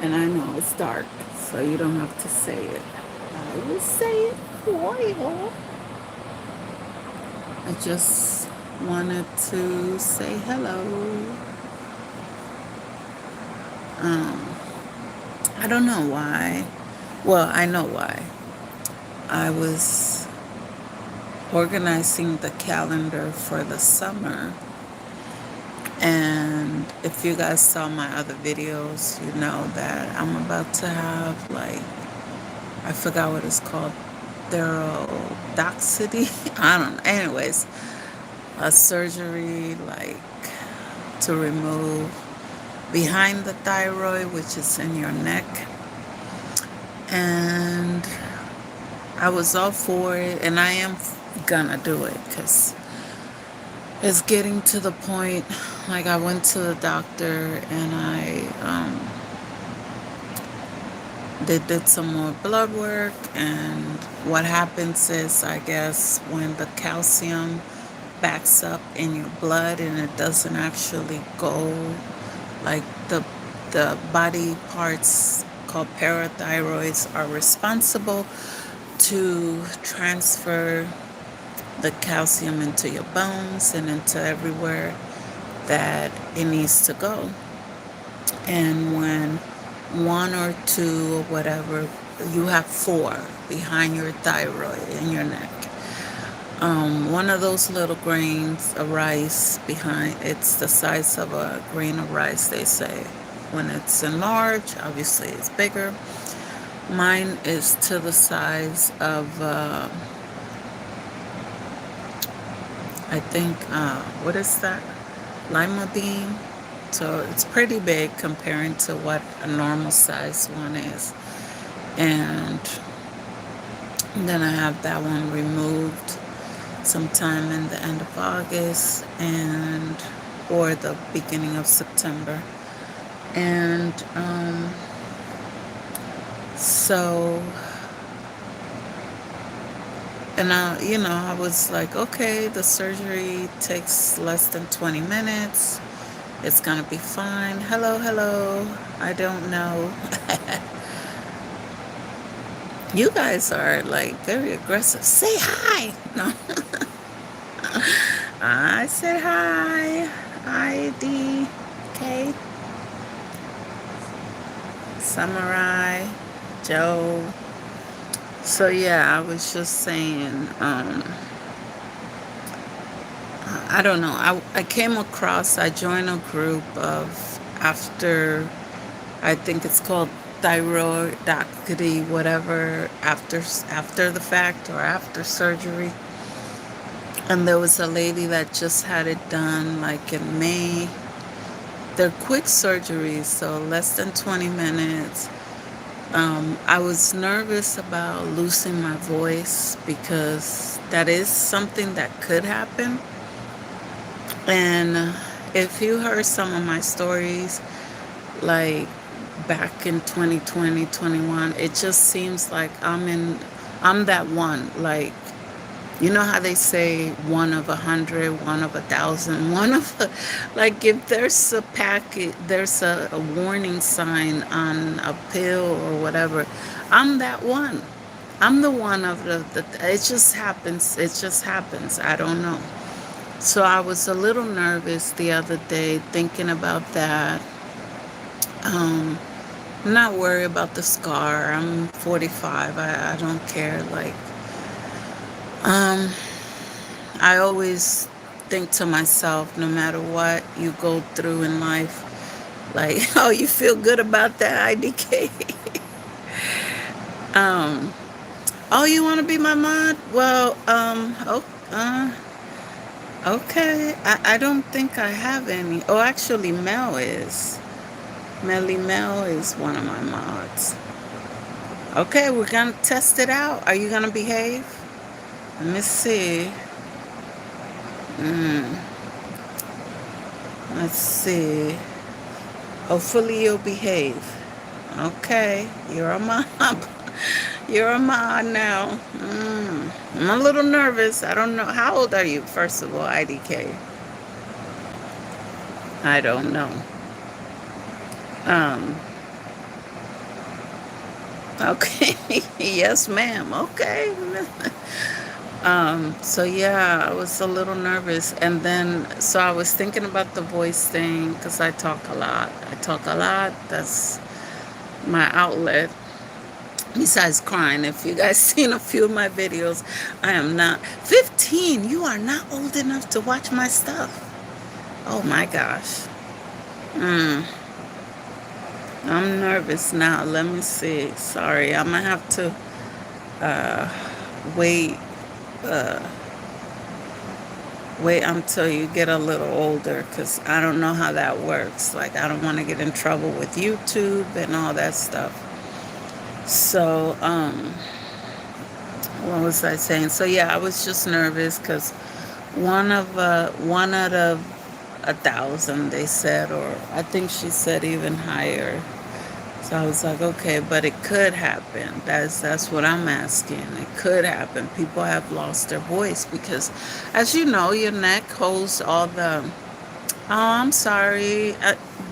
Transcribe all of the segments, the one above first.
And I know it's dark, so you don't have to say it. I will say it for you. I just wanted to say hello. Um, I don't know why. Well, I know why. I was organizing the calendar for the summer. And if you guys saw my other videos, you know that I'm about to have, like, I forgot what it's called, thyrodoxity. I don't know. Anyways, a surgery, like, to remove behind the thyroid, which is in your neck. And I was all for it, and I am gonna do it because it's getting to the point. Like, I went to the doctor and they did some more blood work, and what happens is, I guess, when the calcium backs up in your blood and it doesn't actually go, like, the body parts called parathyroids are responsible to transfer the calcium into your bones and into everywhere that it needs to go. And when one or two or whatever, you have four behind your thyroid in your neck. One of those little grains of rice behind, it's the size of a grain of rice, they say. When it's enlarged, obviously it's bigger. Mine is to the size of, I think, what is that? Lima bean. So it's pretty big comparing to what a normal size one is. And then I have that one removed sometime in the end of August and or the beginning of September. And so, and I was like, okay, the surgery takes less than 20 minutes. It's gonna be fine. Hello, hello. I don't know. You guys are, like, very aggressive. Say hi. No, I said hi. IDK. Samurai. Joe. So yeah, I was just saying, I don't know. I came across, I joined a group of, after, I think it's called thyroidoctony, whatever, after the fact or after surgery. And there was a lady that just had it done, like, in May. They're quick surgeries, so less than 20 minutes. I was nervous about losing my voice because that is something that could happen. And if you heard some of my stories, like back in 2020, 21, it just seems like I'm that one. Like, you know how they say one of 100, one of 1,000, like, if there's a packet, there's a warning sign on a pill or whatever, I'm that one. I'm the one of it just happens. It just happens. I don't know. So I was a little nervous the other day thinking about that. Um, I'm not worried about the scar. I'm 45. I don't care. Like, um, I always think to myself, no matter what you go through in life, like, oh, you feel good about that, IDK? um, oh, you want to be my mod? Well, okay. I don't think I have any. Oh, actually, Mel is. Melly Mel is one of my mods. Okay, we're gonna test it out. Are you gonna behave? Let me see. Mm, let's see. Hopefully you'll behave. Okay, you're a mom. You're a mom now. I'm a little nervous. I don't know. How old are you, first of all, IDK? I don't know. Um, Okay. Yes, ma'am. Okay. So yeah, I was a little nervous. And then, so I was thinking about the voice thing because I talk a lot. I talk a lot. That's my outlet. Besides crying, if you guys seen a few of my videos, I am not 15. You are not old enough to watch my stuff. Oh my gosh. Mm, I'm nervous now. Let me see. Sorry, I'm gonna have to uh, wait. Uh, wait until you get a little older, because I don't know how that works. Like, I don't want to get in trouble with YouTube and all that stuff. So, what was I saying? So yeah, I was just nervous because one out of 1,000, they said, or I think she said even higher. So I was like, okay, but it could happen. That's what I'm asking. It could happen. People have lost their voice because, as you know, your neck holds all the. Oh, I'm sorry,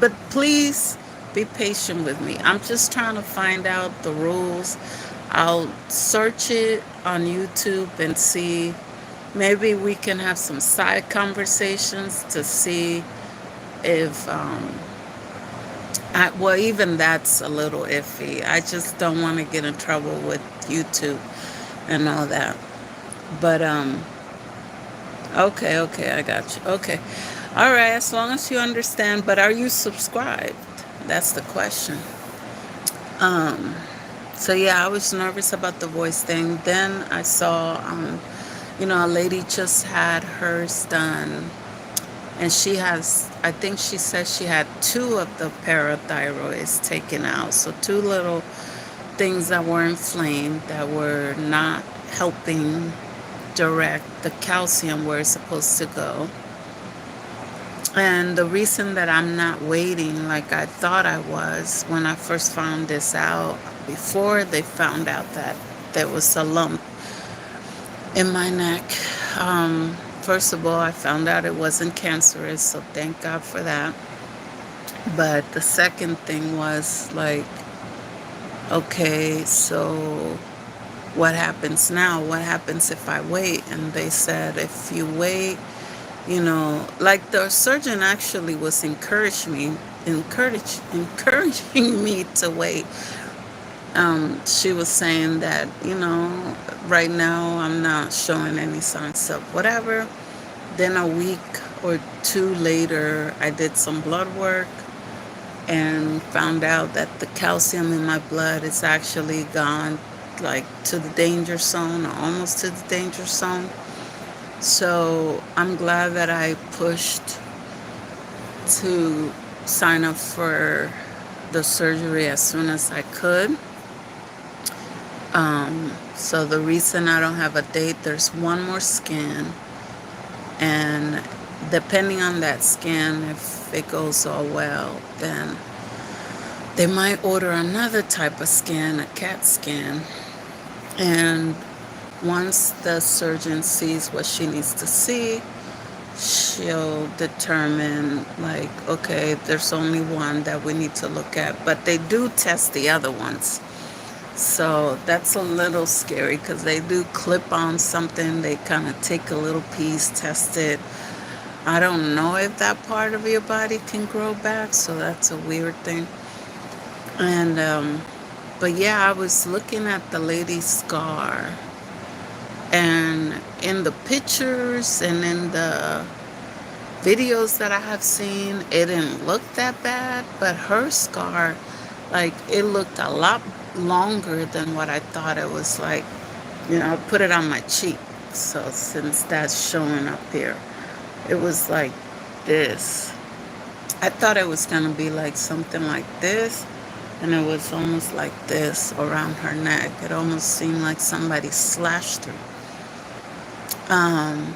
but please be patient with me. I'm just trying to find out the rules. I'll search it on YouTube and see. Maybe we can have some side conversations to see if well, even that's a little iffy. I just don't want to get in trouble with YouTube and all that. But okay, okay, I got you. Okay, all right. As long as you understand. But are you subscribed? That's the question. Um. So yeah, I was nervous about the voice thing. Then I saw, a lady just had hers done, and she has, I think she said she had two of the parathyroids taken out. So two little things that were inflamed that were not helping direct the calcium where it's supposed to go. And the reason that I'm not waiting like I thought I was when I first found this out, before they found out that there was a lump in my neck, first of all, I found out it wasn't cancerous, so thank God for that. But the second thing was like, okay, so what happens now? What happens if I wait? And they said, if you wait, like the surgeon actually was encouraging me to wait. She was saying that, right now I'm not showing any signs of whatever. Then a week or two later, I did some blood work and found out that the calcium in my blood is actually gone, like to the danger zone, or almost to the danger zone. So I'm glad that I pushed to sign up for the surgery as soon as I could. So the reason I don't have a date, there's one more scan, and depending on that scan, if it goes all well, then they might order another type of scan, a CAT scan. And once the surgeon sees what she needs to see, she'll determine, like, okay, there's only one that we need to look at. But they do test the other ones. So that's a little scary because they do clip on something. They kind of take a little piece, test it. I don't know if that part of your body can grow back, so that's a weird thing. And, but yeah, I was looking at the lady's scar, and in the pictures and in the videos that I have seen, it didn't look that bad, but her scar, like, it looked a lot longer than what I thought it was. Like, I put it on my cheek. So since that's showing up here, it was like this. I thought it was going to be like something like this, and it was almost like this around her neck. It almost seemed like somebody slashed her. Um,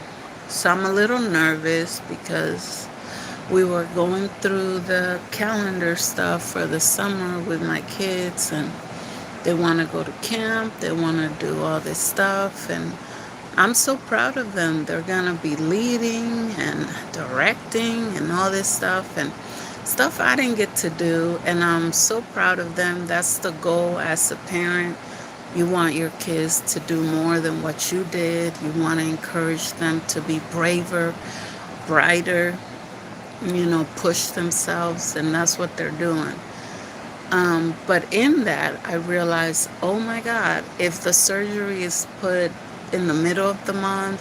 so I'm a little nervous because we were going through the calendar stuff for the summer with my kids, and they want to go to camp, they want to do all this stuff, and I'm so proud of them. They're going to be leading and directing and all this stuff, and stuff I didn't get to do, and I'm so proud of them. That's the goal as a parent. You want your kids to do more than what you did. You want to encourage them to be braver, brighter, push themselves, and that's what they're doing. But in that, I realized, oh my God, if the surgery is put in the middle of the month,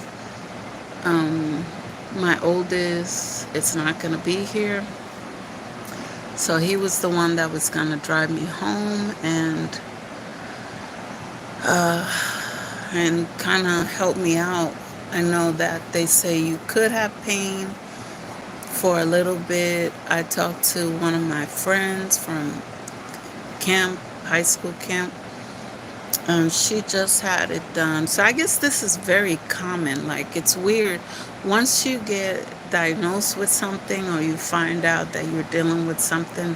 um, my oldest, it's not going to be here. So he was the one that was going to drive me home and kind of help me out. I know that they say you could have pain for a little bit. I talked to one of my friends from camp, high school camp. She just had it done. So I guess this is very common. Like, it's weird. Once you get diagnosed with something or you find out that you're dealing with something,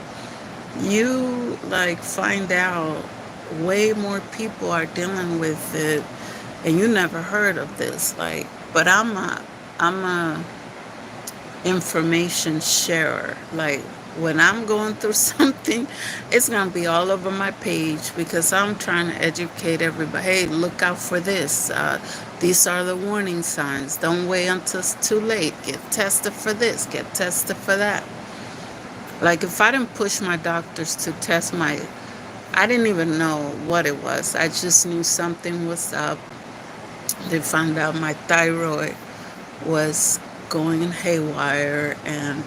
you like find out way more people are dealing with it and you never heard of this. Like, but I'm a information sharer. Like, when I'm going through something, it's going to be all over my page because I'm trying to educate everybody. Hey, look out for this. These are the warning signs. Don't wait until it's too late. Get tested for this, get tested for that. Like, if I didn't push my doctors to test I didn't even know what it was. I just knew something was up. They found out my thyroid was going haywire, and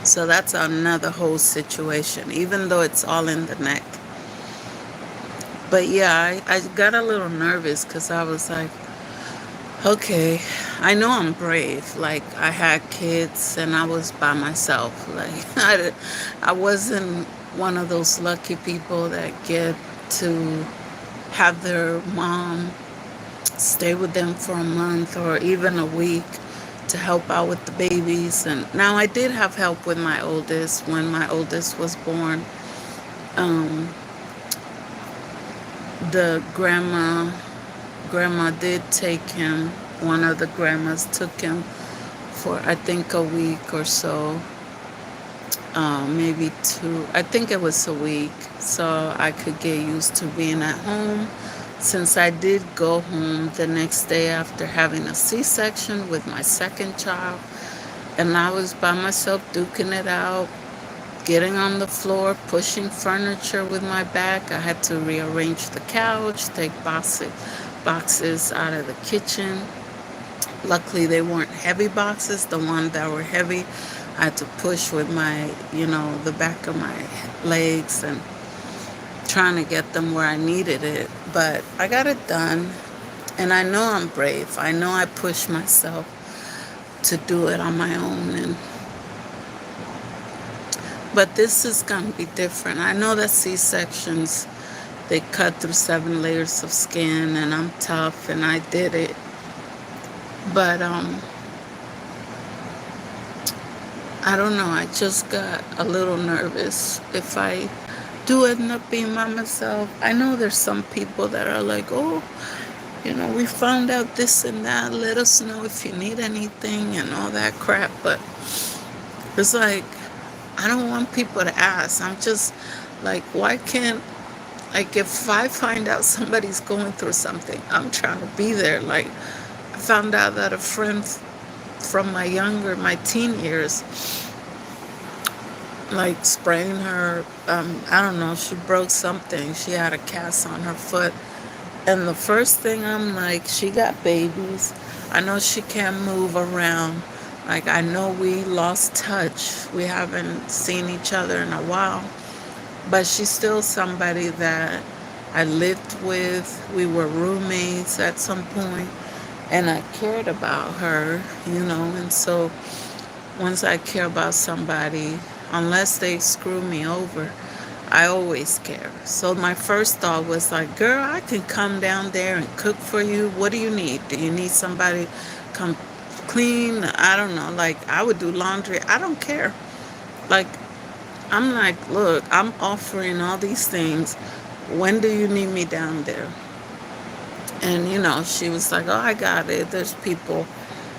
so that's another whole situation, even though it's all in the neck. But yeah, I got a little nervous because I was like, okay, I know I'm brave. Like, I had kids and I was by myself. Like, I wasn't one of those lucky people that get to have their mom stay with them for a month or even a week to help out with the babies. And now I did have help with my oldest when my oldest was born. Um, the grandma did take him. One of the grandmas took him for I think a week or so, maybe two. I think it was a week, so I could get used to being at home. Since I did go home the next day after having a C-section with my second child, and I was by myself duking it out, getting on the floor, pushing furniture with my back. I had to rearrange the couch, take boxes out of the kitchen. Luckily, they weren't heavy boxes. The ones that were heavy, I had to push with the back of my legs and trying to get them where I needed it. But I got it done. And I know I'm brave. I know I pushed myself to do it on my own. But this is going to be different. I know that C-sections, they cut through 7 layers of skin, and I'm tough, and I did it. But I don't know. I just got a little nervous if I do end up being by myself. I know there's some people that are like, oh, we found out this and that. Let us know if you need anything and all that crap. But it's like, I don't want people to ask. I'm just like, why can't, like, if I find out somebody's going through something, I'm trying to be there. Like, I found out that a friend from my teen years, like, sprained her, I don't know, she broke something. She had a cast on her foot. And the first thing I'm like, she got babies. I know she can't move around. Like, I know we lost touch. We haven't seen each other in a while. But she's still somebody that I lived with. We were roommates at some point, and I cared about her, And so once I care about somebody, unless they screw me over, I always care. So my first thought was like, girl, I can come down there and cook for you. What do you need? Do you need somebody come clean? I don't know. Like, I would do laundry. I don't care. Like, I'm like, look, I'm offering all these things. When do you need me down there? And, she was like, oh, I got it. There's people,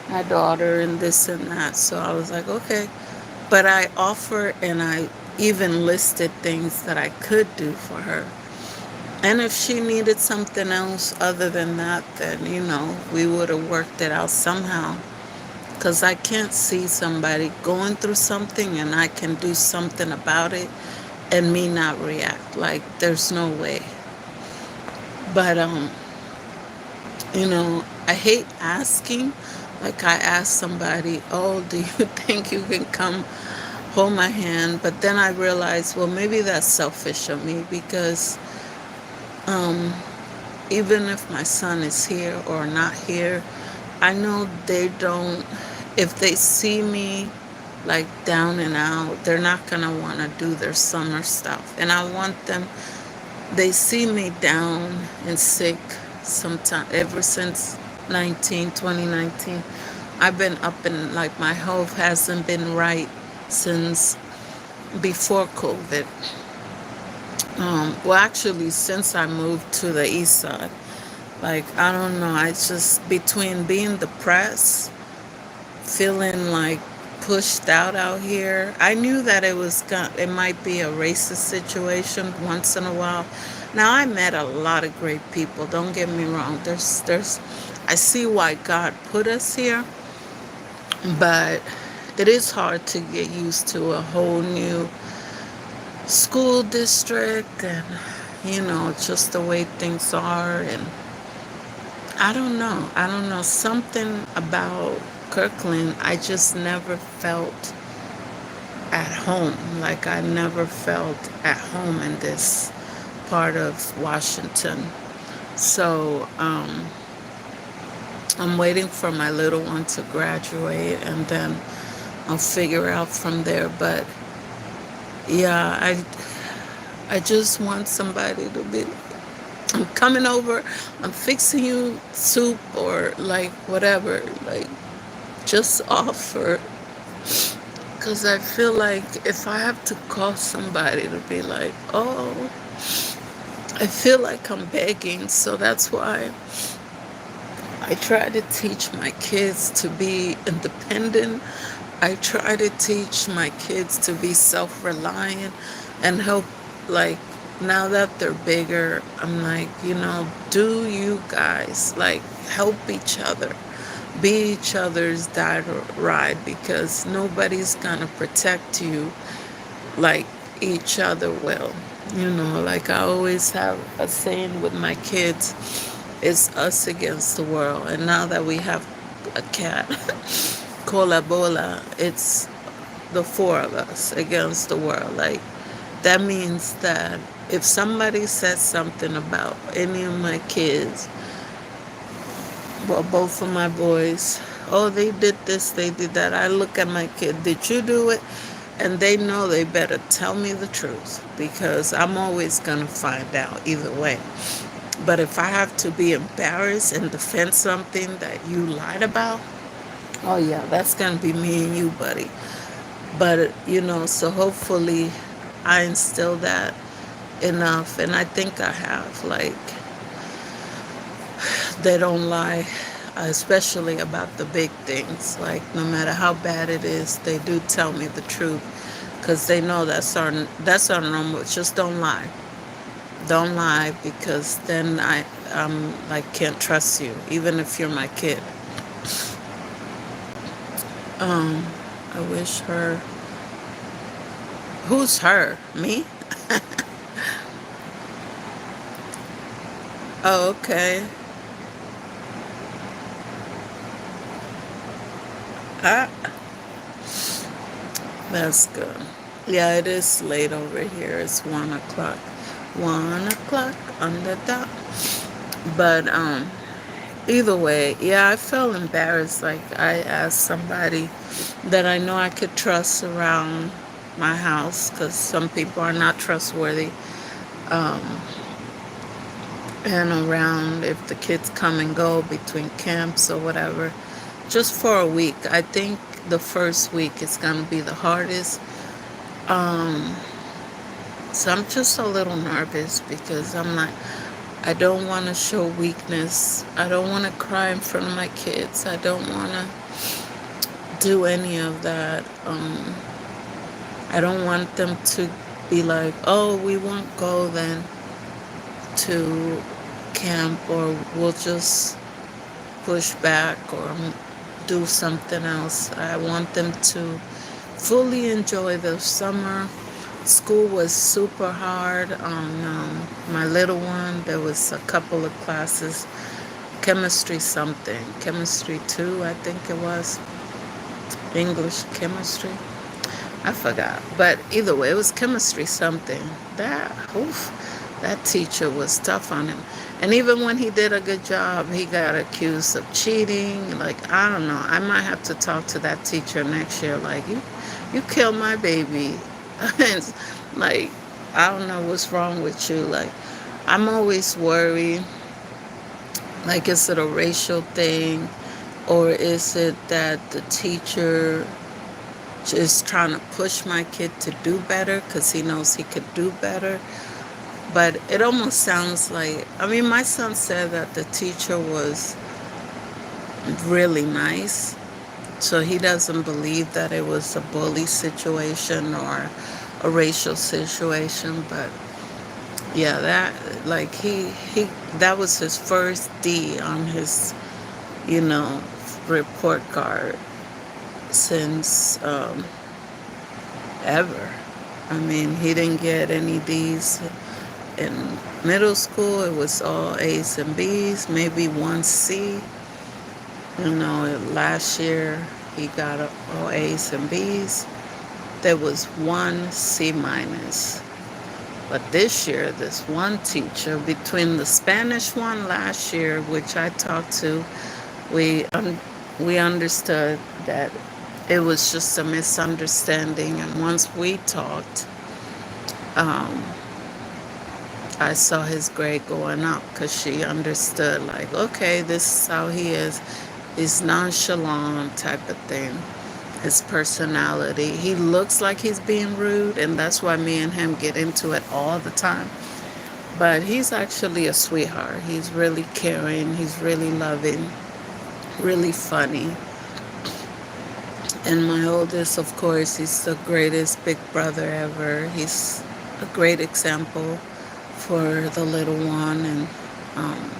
my daughter, and this and that. So I was like, okay. But I offer and I even listed things that I could do for her. And if she needed something else other than that, then, we would have worked it out somehow. Because I can't see somebody going through something and I can do something about it and me not react. Like, there's no way. But, I hate asking. Like, I asked somebody, oh, do you think you can come hold my hand? But then I realized, well, maybe that's selfish of me because um, even if my son is here or not here, I know they don't, if they see me like down and out, they're not going to want to do their summer stuff. And I want them, they see me down and sick sometime ever since 2019. I've been up and like my health hasn't been right since before COVID. Well, actually, since I moved to the east side, like, I don't know, I just, between being depressed, feeling like pushed out here, I knew that it might be a racist situation once in a while. Now, I met a lot of great people, don't get me wrong. I see why God put us here, but it is hard to get used to a whole new school district and, just the way things are. And I don't know. Something about Kirkland, I just never felt at home. Like, I never felt at home in this part of Washington. So, I'm waiting for my little one to graduate and then I'll figure out from there. But yeah, I just want somebody to be, I'm coming over, I'm fixing you soup or like whatever, like just offer. Because I feel like if I have to call somebody to be like, oh, I feel like I'm begging. So that's why I try to teach my kids to be independent. I try to teach my kids to be self-reliant and help, like, now that they're bigger, I'm like, do you guys, like, help each other, be each other's guide or ride, because nobody's gonna protect you like each other will. Like I always have a saying with my kids, it's us against the world. And now that we have a cat, Cola Bola, it's the four of us against the world. Like, that means that if somebody says something about any of my kids, well, both of my boys, oh, they did this, they did that, I look at my kid, did you do it? And they know they better tell me the truth because I'm always going to find out either way. But if I have to be embarrassed and defend something that you lied about, oh yeah, that's going to be me and you, buddy. But, so hopefully I instill that enough. And I think I have, like, they don't lie, especially about the big things. Like, no matter how bad it is, they do tell me the truth because they know that's our normal. Just don't lie. Don't lie, because then I like can't trust you, even if you're my kid. I wish her. Who's her? Me? Oh, okay. Ah, that's good. Yeah, it is late over here. It's 1 o'clock. 1 o'clock on the dot. But either way, yeah, I felt embarrassed. Like, I asked somebody that I know I could trust around my house, because some people are not trustworthy. Um, and around, if the kids come and go between camps or whatever, just for a week. I think the first week is going to be the hardest. Um, so I'm just a little nervous because I don't want to show weakness. I don't want to cry in front of my kids. I don't want to do any of that. I don't want them to be like, oh, we won't go then to camp, or we'll just push back or do something else. I want them to fully enjoy the summer. School was super hard on my little one. There was a couple of classes, chemistry something, chemistry 2, I think it was, English chemistry. I forgot. But either way, it was chemistry something. Oof, that teacher was tough on him. And even when he did a good job, he got accused of cheating. Like, I don't know. I might have to talk to that teacher next year. Like, you killed my baby. It's like, I don't know what's wrong with you. Like, I'm always worried. Like, is it a racial thing? Or is it that the teacher just trying to push my kid to do better because he knows he could do better? But it almost sounds like, I mean, my son said that the teacher was really nice, so he doesn't believe that it was a bully situation or a racial situation. But yeah, that, like, he that was his first D on his, you know, report card since ever. I mean, he didn't get any D's in middle school. It was all A's and B's, maybe one C. You know, last year he got all A's and B's. There was one C minus. But this year, this one teacher, between the Spanish one last year, which I talked to, we we understood that it was just a misunderstanding. And once we talked, um, I saw his grade going up because she understood, like, okay, this is how he is. He's nonchalant type of thing. His personality. He looks like he's being rude, and that's why me and him get into it all the time. But he's actually a sweetheart. He's really caring. He's really loving, really funny. And my oldest, of course, he's the greatest big brother ever. He's a great example for the little one. And um,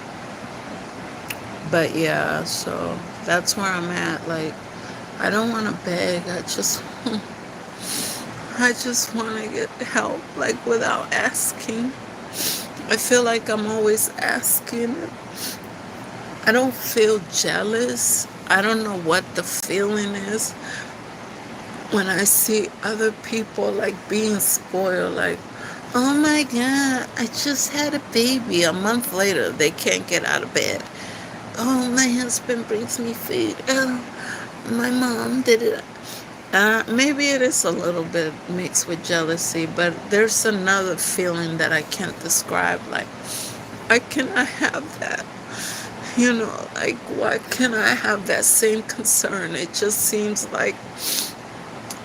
but yeah, so that's where I'm at. Like, I don't want to beg. I just want to get help, like, without asking. I feel like I'm always asking. I don't feel jealous. I don't know what the feeling is when I see other people, like, being spoiled. Like, oh my God, I just had a baby. A month later, they can't get out of bed. Oh, my husband brings me food. Oh, my mom did it. Maybe it is a little bit mixed with jealousy, but there's another feeling that I can't describe. Like, why can I have that? You know, like, why can I have that same concern? It just seems like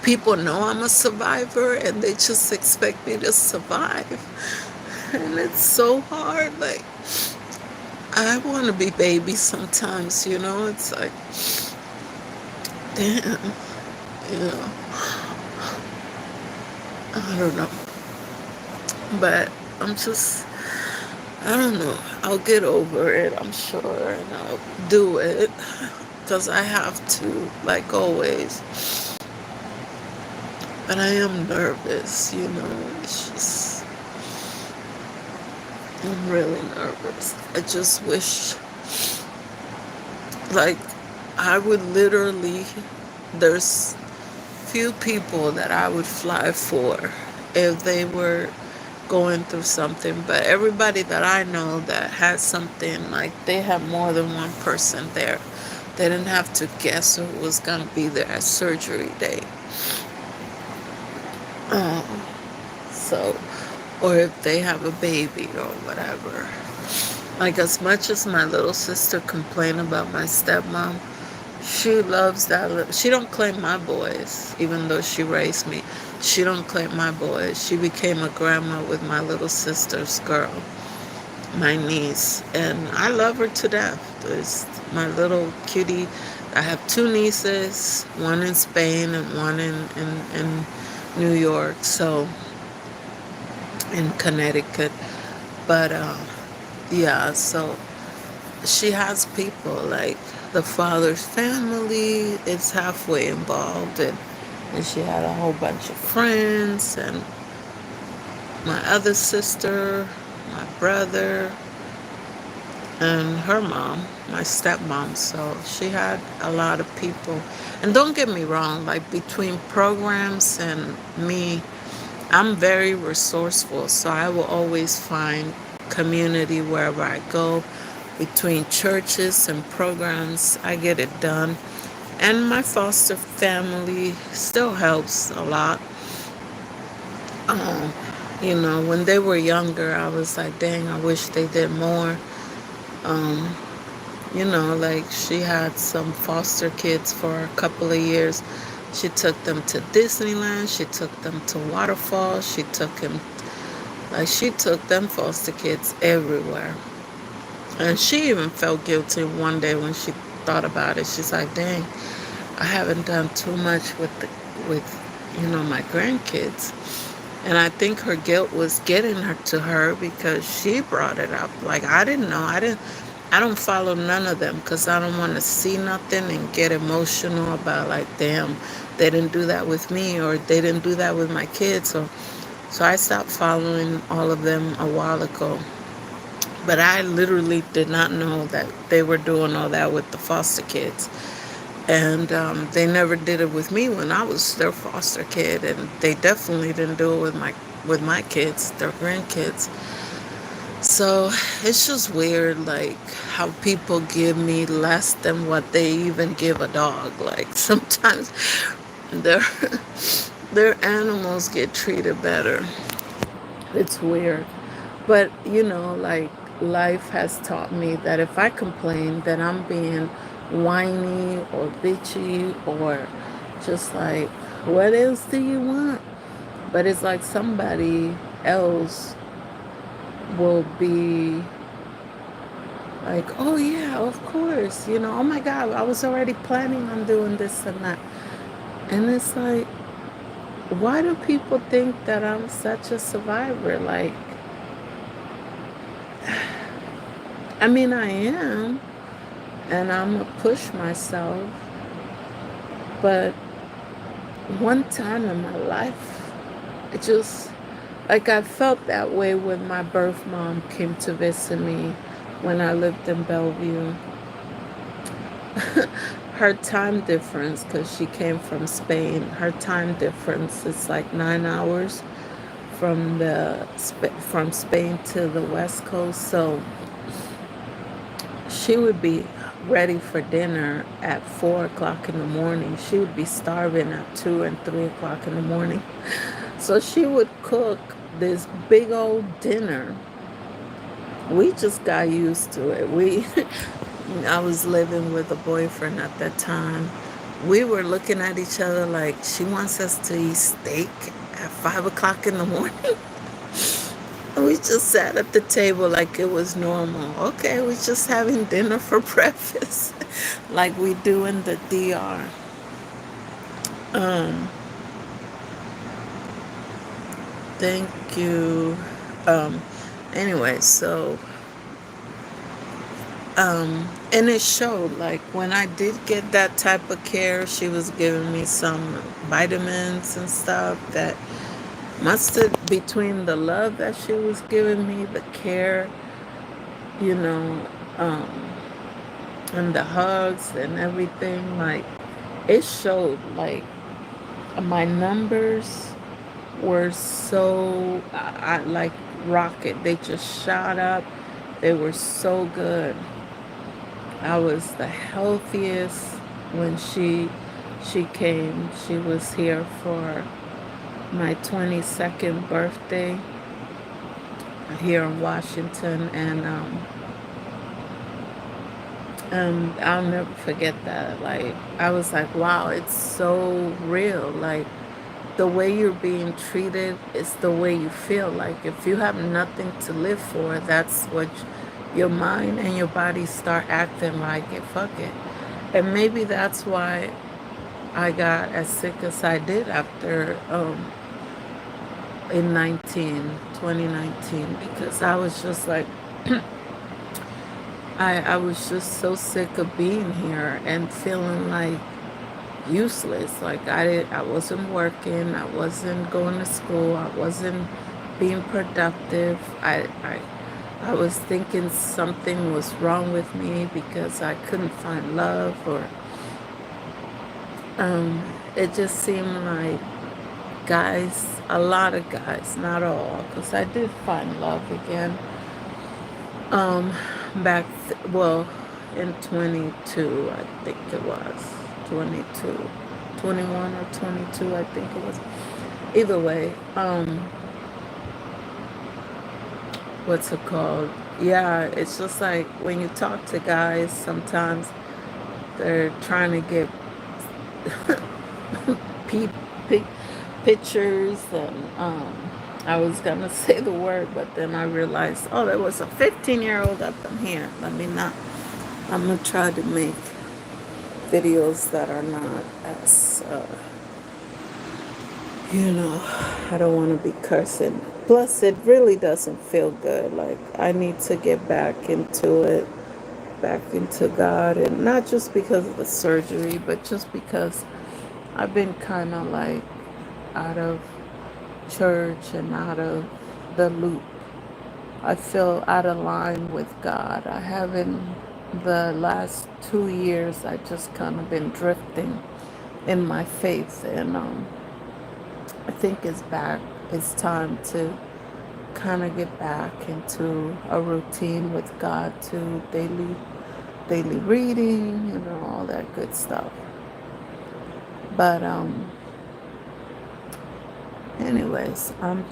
people know I'm a survivor and they just expect me to survive. And it's so hard. Like, I want to be baby sometimes, you know? It's like, damn, you know, I don't know. But I don't know. I'll get over it, I'm sure, and I'll do it because I have to, like always. But I am nervous, you know. It's just, I'm really nervous. I just wish, like, I would literally, there's few people that I would fly for if they were going through something. But everybody that I know that has something, like, they have more than one person there. They didn't have to guess who was going to be there at surgery day. Um, so, or if they have a baby or whatever. Like, as much as my little sister complained about my stepmom, she loves that. She don't claim my boys, even though she raised me. She don't claim my boys. She became a grandma with my little sister's girl, my niece, and I love her to death. There's my little cutie. I have two nieces, one in Spain and one in New York, so in Connecticut. But yeah, so she has people like the father's family is halfway involved, and she had a whole bunch of friends, and my other sister, my brother, and her mom, my stepmom. So she had a lot of people. And don't get me wrong, like between programs and me, I'm very resourceful. So I will always find community wherever I go. Between churches and programs, I get it done. And my foster family still helps a lot. Um, when they were younger, I was like, dang, I wish they did more. Um, like she had some foster kids for a couple of years. She took them to Disneyland. She took them to waterfalls. She took them foster kids everywhere. And she even felt guilty one day when she thought about it. She's like, dang, I haven't done too much with my grandkids. And I think her guilt was getting her to her because she brought it up. Like, I didn't know. I don't follow none of them because I don't want to see nothing and get emotional about, like, damn, they didn't do that with me, or they didn't do that with my kids. So I stopped following all of them a while ago. But I literally did not know that they were doing all that with the foster kids. And they never did it with me when I was their foster kid, and they definitely didn't do it with my kids, their grandkids. So it's just weird, like how people give me less than what they even give a dog. Like sometimes their their animals get treated better. It's weird, but like life has taught me that if I complain, then I'm being whiny or bitchy or just like, what else do you want? But it's like somebody else will be like, oh yeah, of course, oh my God, I was already planning on doing this and that. And it's like, why do people think that I'm such a survivor? Like, I mean, I am, and I'm gonna push myself, but one time in my life, it just, like, I felt that way when my birth mom came to visit me when I lived in Bellevue. Her time difference, because she came from Spain, her time difference is like 9 hours from Spain to the West Coast. So she would be ready for dinner at 4 o'clock in the morning. She would be starving at 2 and 3 o'clock in the morning. So she would cook this big old dinner. We just got used to it. I was living with a boyfriend at that time. We were looking at each other like she wants us to eat steak at 5 o'clock in the morning. We just sat at the table like it was normal. Okay, we're just having dinner for breakfast, like we do in the DR. Um, thank you. Um, anyway, so and it showed, like when I did get that type of care, she was giving me some vitamins and stuff that must have, between the love that she was giving me, the care, you know, um, and the hugs and everything, like it showed, like my numbers were so, like rocket. They just shot up. They were so good. I was the healthiest when she came. She was here for my 22nd birthday here in Washington, and I'll never forget that. Like I was like, wow, it's so real. Like the way you're being treated is the way you feel. Like if you have nothing to live for, that's what your mind and your body start acting like it. Fuck it. And maybe that's why I got as sick as I did after in 2019, because I was just like, I was just so sick of being here and feeling like useless. Like I wasn't working, I wasn't going to school, I wasn't being productive. I was thinking something was wrong with me because I couldn't find love, or um, it just seemed like guys, a lot of guys, not all, because I did find love again. Um, well, in 22, I think it was 22, 21 or 22, I think it was. Either way, what's it called? Yeah, it's just like when you talk to guys, sometimes they're trying to get pe- pe- pictures, and I was gonna say the word, but then I realized, oh, there was a 15-year-old up in here. Let me not. I'm gonna try to make videos that are not as, I don't want to be cursing. Plus, it really doesn't feel good. Like, I need to get back into it, back into God, and not just because of the surgery, but just because I've been kind of like out of church and out of the loop. I feel out of line with God. I haven't, the last 2 years, I just kind of been drifting in my faith, and I think it's back. It's time to kind of get back into a routine with God, to daily reading, all that good stuff. But anyways, I'm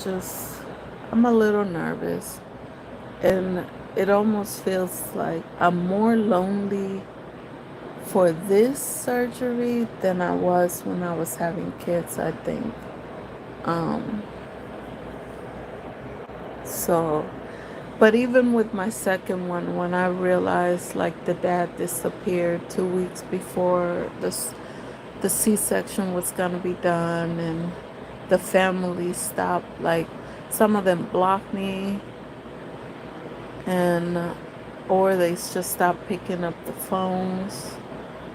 a little nervous, and it almost feels like I'm more lonely for this surgery than I was when I was having kids, I think. Um, so, but even with my second one, when I realized like the dad disappeared 2 weeks before the C-section was gonna be done, and the family stopped, like some of them blocked me, and or they just stopped picking up the phones.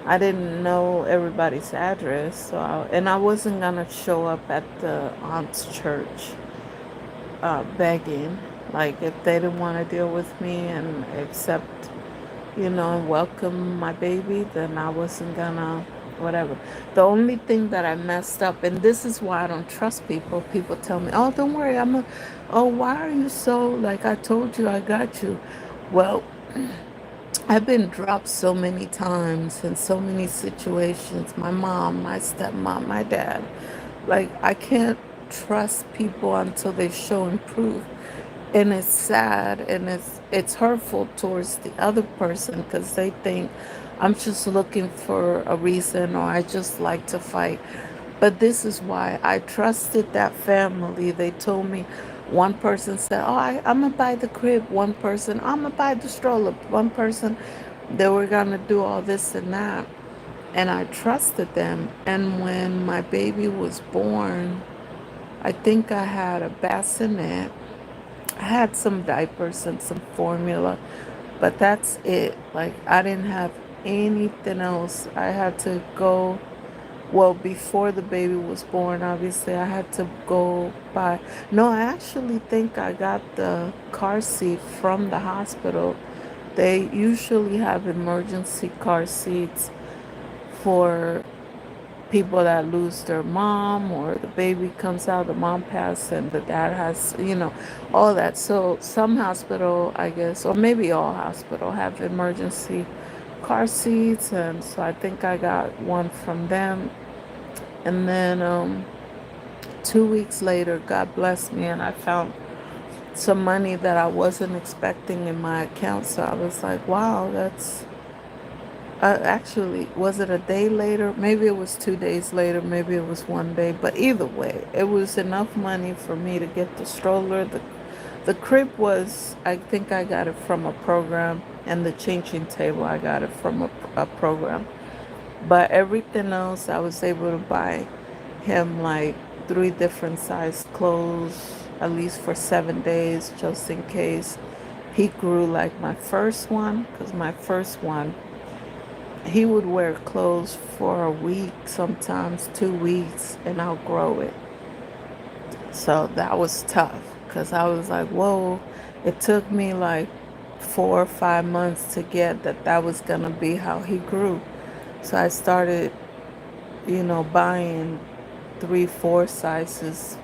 I didn't know everybody's address, and I wasn't gonna show up at the aunt's church begging. Like, if they didn't want to deal with me and accept, and welcome my baby, then I wasn't gonna, whatever. The only thing that I messed up, and this is why I don't trust people. People tell me, "Oh, don't worry, oh, why are you so, like, I told you, I got you." Well, I've been dropped so many times in so many situations. My mom, my stepmom, my dad. Like, I can't trust people until they show and prove. And it's sad, and it's hurtful towards the other person, because they think I'm just looking for a reason, or I just like to fight. But this is why I trusted that family. They told me, one person said, "Oh, I'm gonna buy the crib." One person, "I'm gonna buy the stroller." One person, they were gonna do all this and that. And I trusted them. And when my baby was born, I think I had a bassinet. I had some diapers and some formula, but that's it. Like, I didn't have anything else. I had to go, well, before the baby was born, obviously, I had to go buy. No, I actually think I got the car seat from the hospital. They usually have emergency car seats for people that lose their mom, or the baby comes out, the mom passed, and the dad has, all that. So some hospital, I guess, or maybe all hospital, have emergency car seats, and so I think I got one from them. And then 2 weeks later, God blessed me, and I found some money that I wasn't expecting in my account. So I was like, wow, that's actually, was it a day later? Maybe it was 2 days later. Maybe it was one day. But either way, it was enough money for me to get the stroller. The crib was, I think I got it from a program, and the changing table, I got it from a program. But everything else, I was able to buy him, like three different size clothes, at least for 7 days, just in case he grew like my first one. Because my first one, he would wear clothes for a week, sometimes 2 weeks, and outgrow it. So that was tough because I was like, whoa, it took me like 4 or 5 months to get that that was going to be how he grew. So I started, buying 3, 4 sizes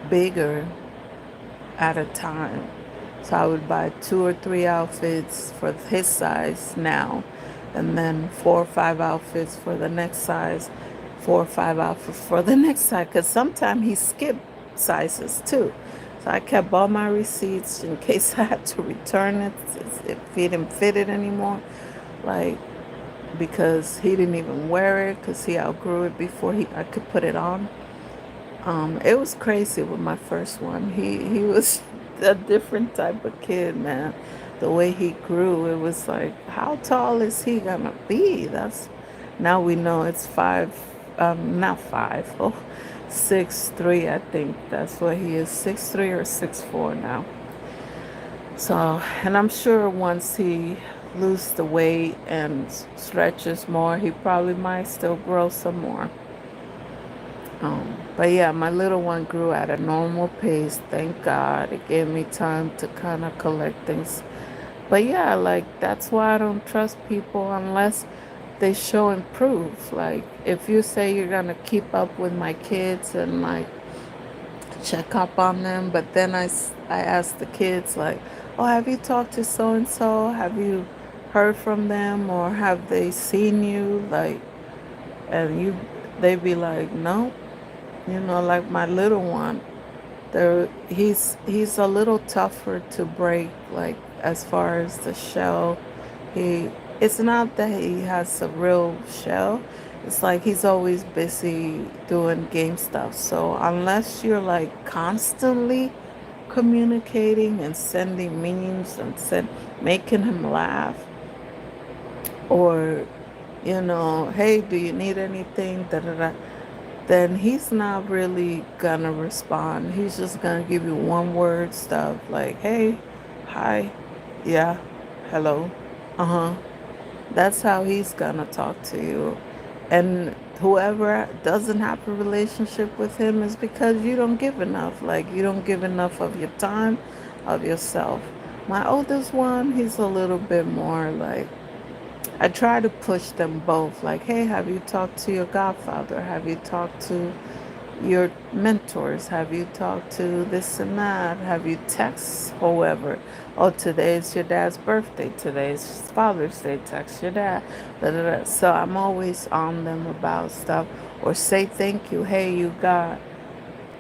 bigger at a time. So I would buy 2 or 3 outfits for his size now, and then 4 or 5 outfits for the next size, 4 or 5 outfits for the next size, because sometimes he skipped sizes too. So I kept all my receipts in case I had to return it if he didn't fit it anymore. Like, because he didn't even wear it because he outgrew it before I could put it on. It was crazy with my first one. He was a different type of kid, man. The way he grew, it was like, how tall is he gonna be? That's Now we know it's five, not five, 6'3", I think that's what he is, 6'3" or 6'4" now. So, and I'm sure once he loses the weight and stretches more, he probably might still grow some more. But yeah, my little one grew at a normal pace. Thank God. It gave me time to kind of collect things. But yeah, like that's why I don't trust people unless they show and prove. Like if you say you're gonna keep up with my kids and like check up on them, but then I ask the kids like, oh, have you talked to so and so? Have you heard from them or have they seen you? Like, and they be like, no. Like my little one, he's a little tougher to break, like as far as the shell. He It's not that he has a real shell. It's like he's always busy doing game stuff. So unless you're like constantly communicating and sending memes and making him laugh, or hey, do you need anything? Da da da, then he's not really gonna respond. He's just gonna give you one word stuff like, hey, hi, yeah, hello, uh-huh. That's how he's gonna talk to you. And whoever doesn't have a relationship with him is because you don't give enough. Like, you don't give enough of your time, of yourself. My oldest one, he's a little bit more like, I try to push them both. Like, hey, have you talked to your godfather? Have you talked to your mentors? Have you talked to this and that? Have you text whoever? Oh, today's your dad's birthday. Today's Father's Day. Text your dad. Da, da, da. So I'm always on them about stuff. Or say thank you. Hey, you got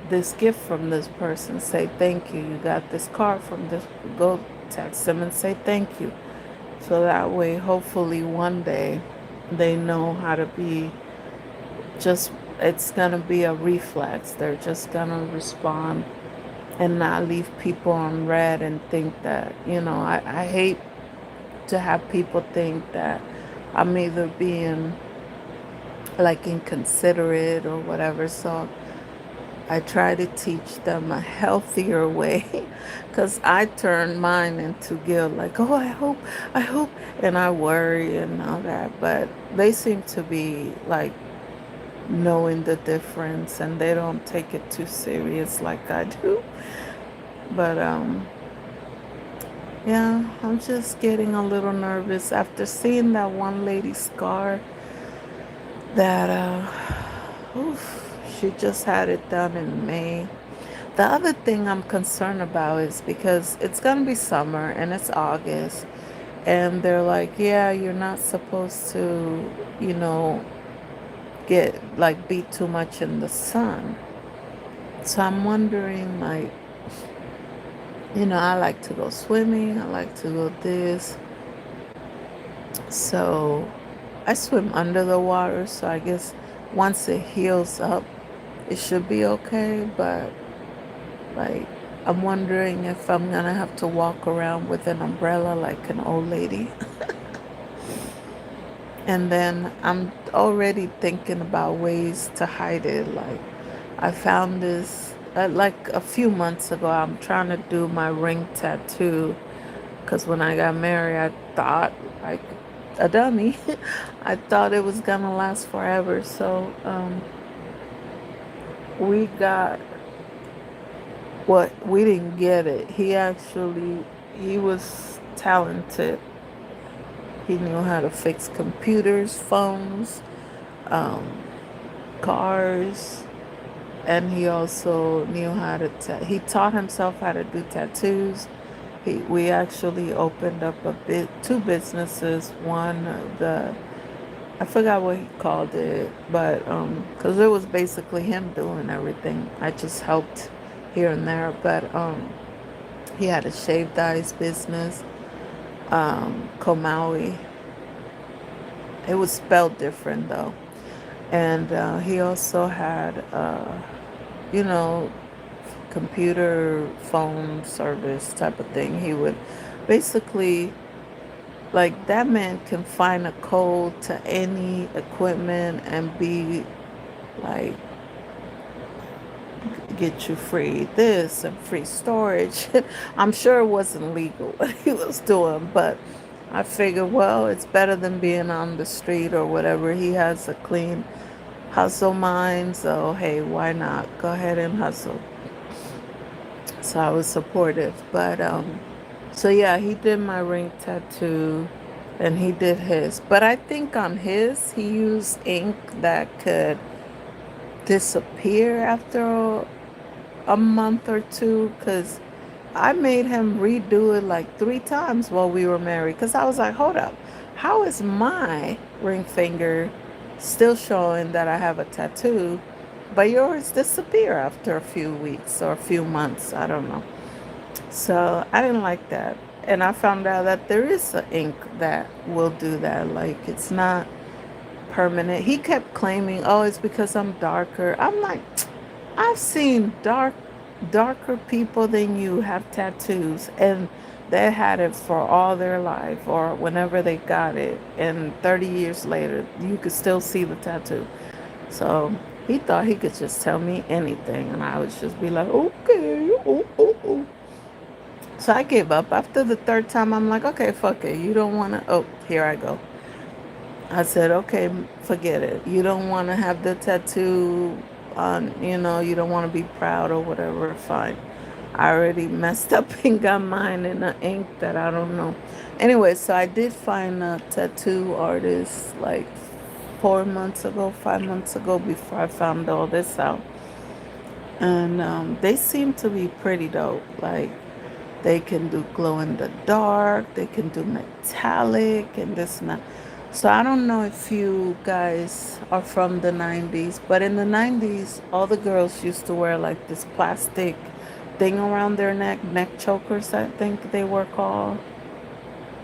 this gift from this person. Say thank you. You got this card from this. Go text them and say thank you. So that way, hopefully, one day they know how to be just, it's going to be a reflex. They're just going to respond and not leave people on red and think that, I hate to have people think that I'm either being like inconsiderate or whatever. So I try to teach them a healthier way because I turn mine into guilt, like, oh, I hope, and I worry and all that. But they seem to be like knowing the difference and they don't take it too serious like I do. But yeah, I'm just getting a little nervous after seeing that one lady's scar that she just had it done in May. The other thing I'm concerned about is because it's going to be summer and it's August, and they're like, yeah, you're not supposed to, get like be too much in the sun. So I'm wondering, like, I like to go swimming, I like to go this. So I swim under the water, so I guess once it heals up, it should be okay. But like, I'm wondering if I'm gonna have to walk around with an umbrella like an old lady. And then I'm already thinking about ways to hide it. Like, I found this like a few months ago. I'm trying to do my ring tattoo because when I got married, I thought like a dummy. I thought it was gonna last forever. So we got what we didn't get it. He was talented. He knew how to fix computers, phones, um, cars, and he also knew how to. He taught himself how to do tattoos. We actually opened up two businesses. One, the I forgot what he called it, but because it was basically him doing everything. I just helped here and there, but he had a shaved ice business, Komaui. It was spelled different though, and he also had, you know, computer phone service type of thing. He would basically, like, that man can find a code to any equipment and be like, get you free this and free storage. I'm sure it wasn't legal what he was doing, but I figured, well, it's better than being on the street or whatever. He has a clean hustle mind, so hey, why not? Go ahead and hustle. So I was supportive. But so yeah, he did my ring tattoo and he did his. But I think on his he used ink that could disappear after a month or two, because I made him redo it like 3 times while we were married, because I was like, hold up, how is my ring finger still showing that I have a tattoo, but yours disappear after a few weeks or a few months? I don't know. So I didn't like that. And I found out that there is an ink that will do that. Like, it's not permanent. He kept claiming, oh, it's because I'm darker. I'm like, I've seen darker people than you have tattoos, and they had it for all their life or whenever they got it, and 30 years later you could still see the tattoo. So he thought he could just tell me anything, and I would just be like, okay, oh. So I gave up after the third time. I'm like, okay, fuck it, you don't want to, oh, here I go. I said, okay, forget it. You don't want to have the tattoo on, you don't want to be proud or whatever, fine. I already messed up and got mine in the ink that I don't know. Anyway, so I did find a tattoo artist like 4 months ago, 5 months ago, before I found all this out. And they seem to be pretty dope. Like, they can do glow in the dark, they can do metallic and this and that. So I don't know if you guys are from the 90s, but in the 90s, all the girls used to wear like this plastic thing around their neck chokers, I think they were called.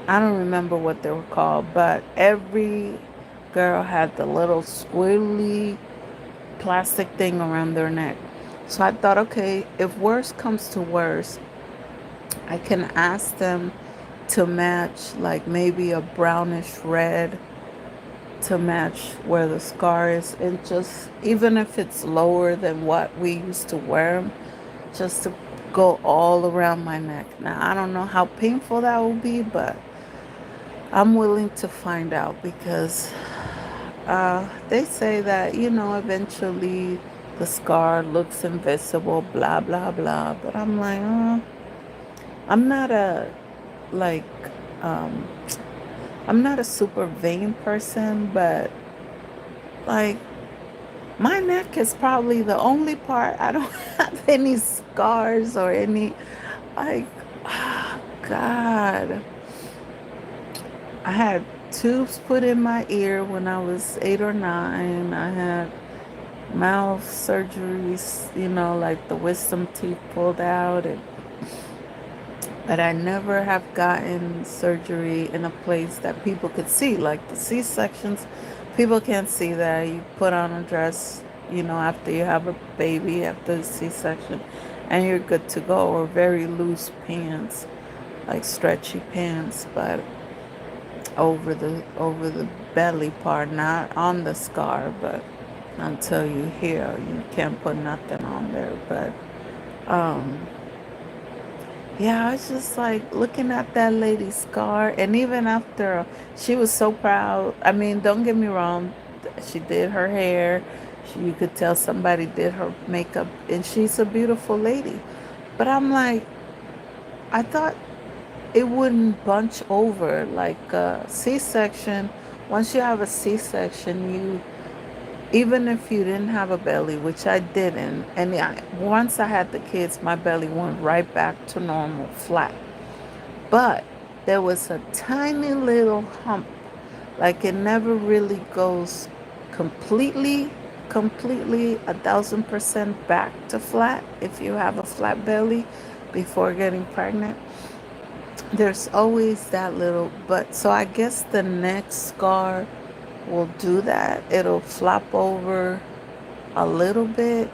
I don't remember what they were called, but every girl had the little squiggly plastic thing around their neck. So I thought, okay, if worse comes to worse, I can ask them to match like maybe a brownish red to match where the scar is, and just even if it's lower than what we used to wear them, just to go all around my neck. Now I don't know how painful that will be, but I'm willing to find out, because they say that, eventually the scar looks invisible, blah blah blah, but I'm like, I'm not a like um I'm not a super vain person, but like, my neck is probably the only part I don't have any scars or any, like, God. I had tubes put in my ear when I was 8 or 9. I had mouth surgeries, like the wisdom teeth pulled out, but I never have gotten surgery in a place that people could see, like the C-sections. People can't see that. You put on a dress, after you have a baby, after the C-section, and you're good to go, or very loose pants, like stretchy pants, but over the belly part, not on the scar, but until you hear you can't put nothing on there. But um, yeah, I was just like looking at that lady's scar, and even after she was so proud. I mean, don't get me wrong, she did her hair. You could tell somebody did her makeup, and she's a beautiful lady. But I'm like, I thought it wouldn't bunch over like a C-section. Once you have a C-section, you even if you didn't have a belly, which I didn't, and once I had the kids, my belly went right back to normal, flat. But there was a tiny little hump, like it never really goes completely 1,000% back to flat if you have a flat belly before getting pregnant. There's always that little, but so I guess the next scar will do that. It'll flop over a little bit,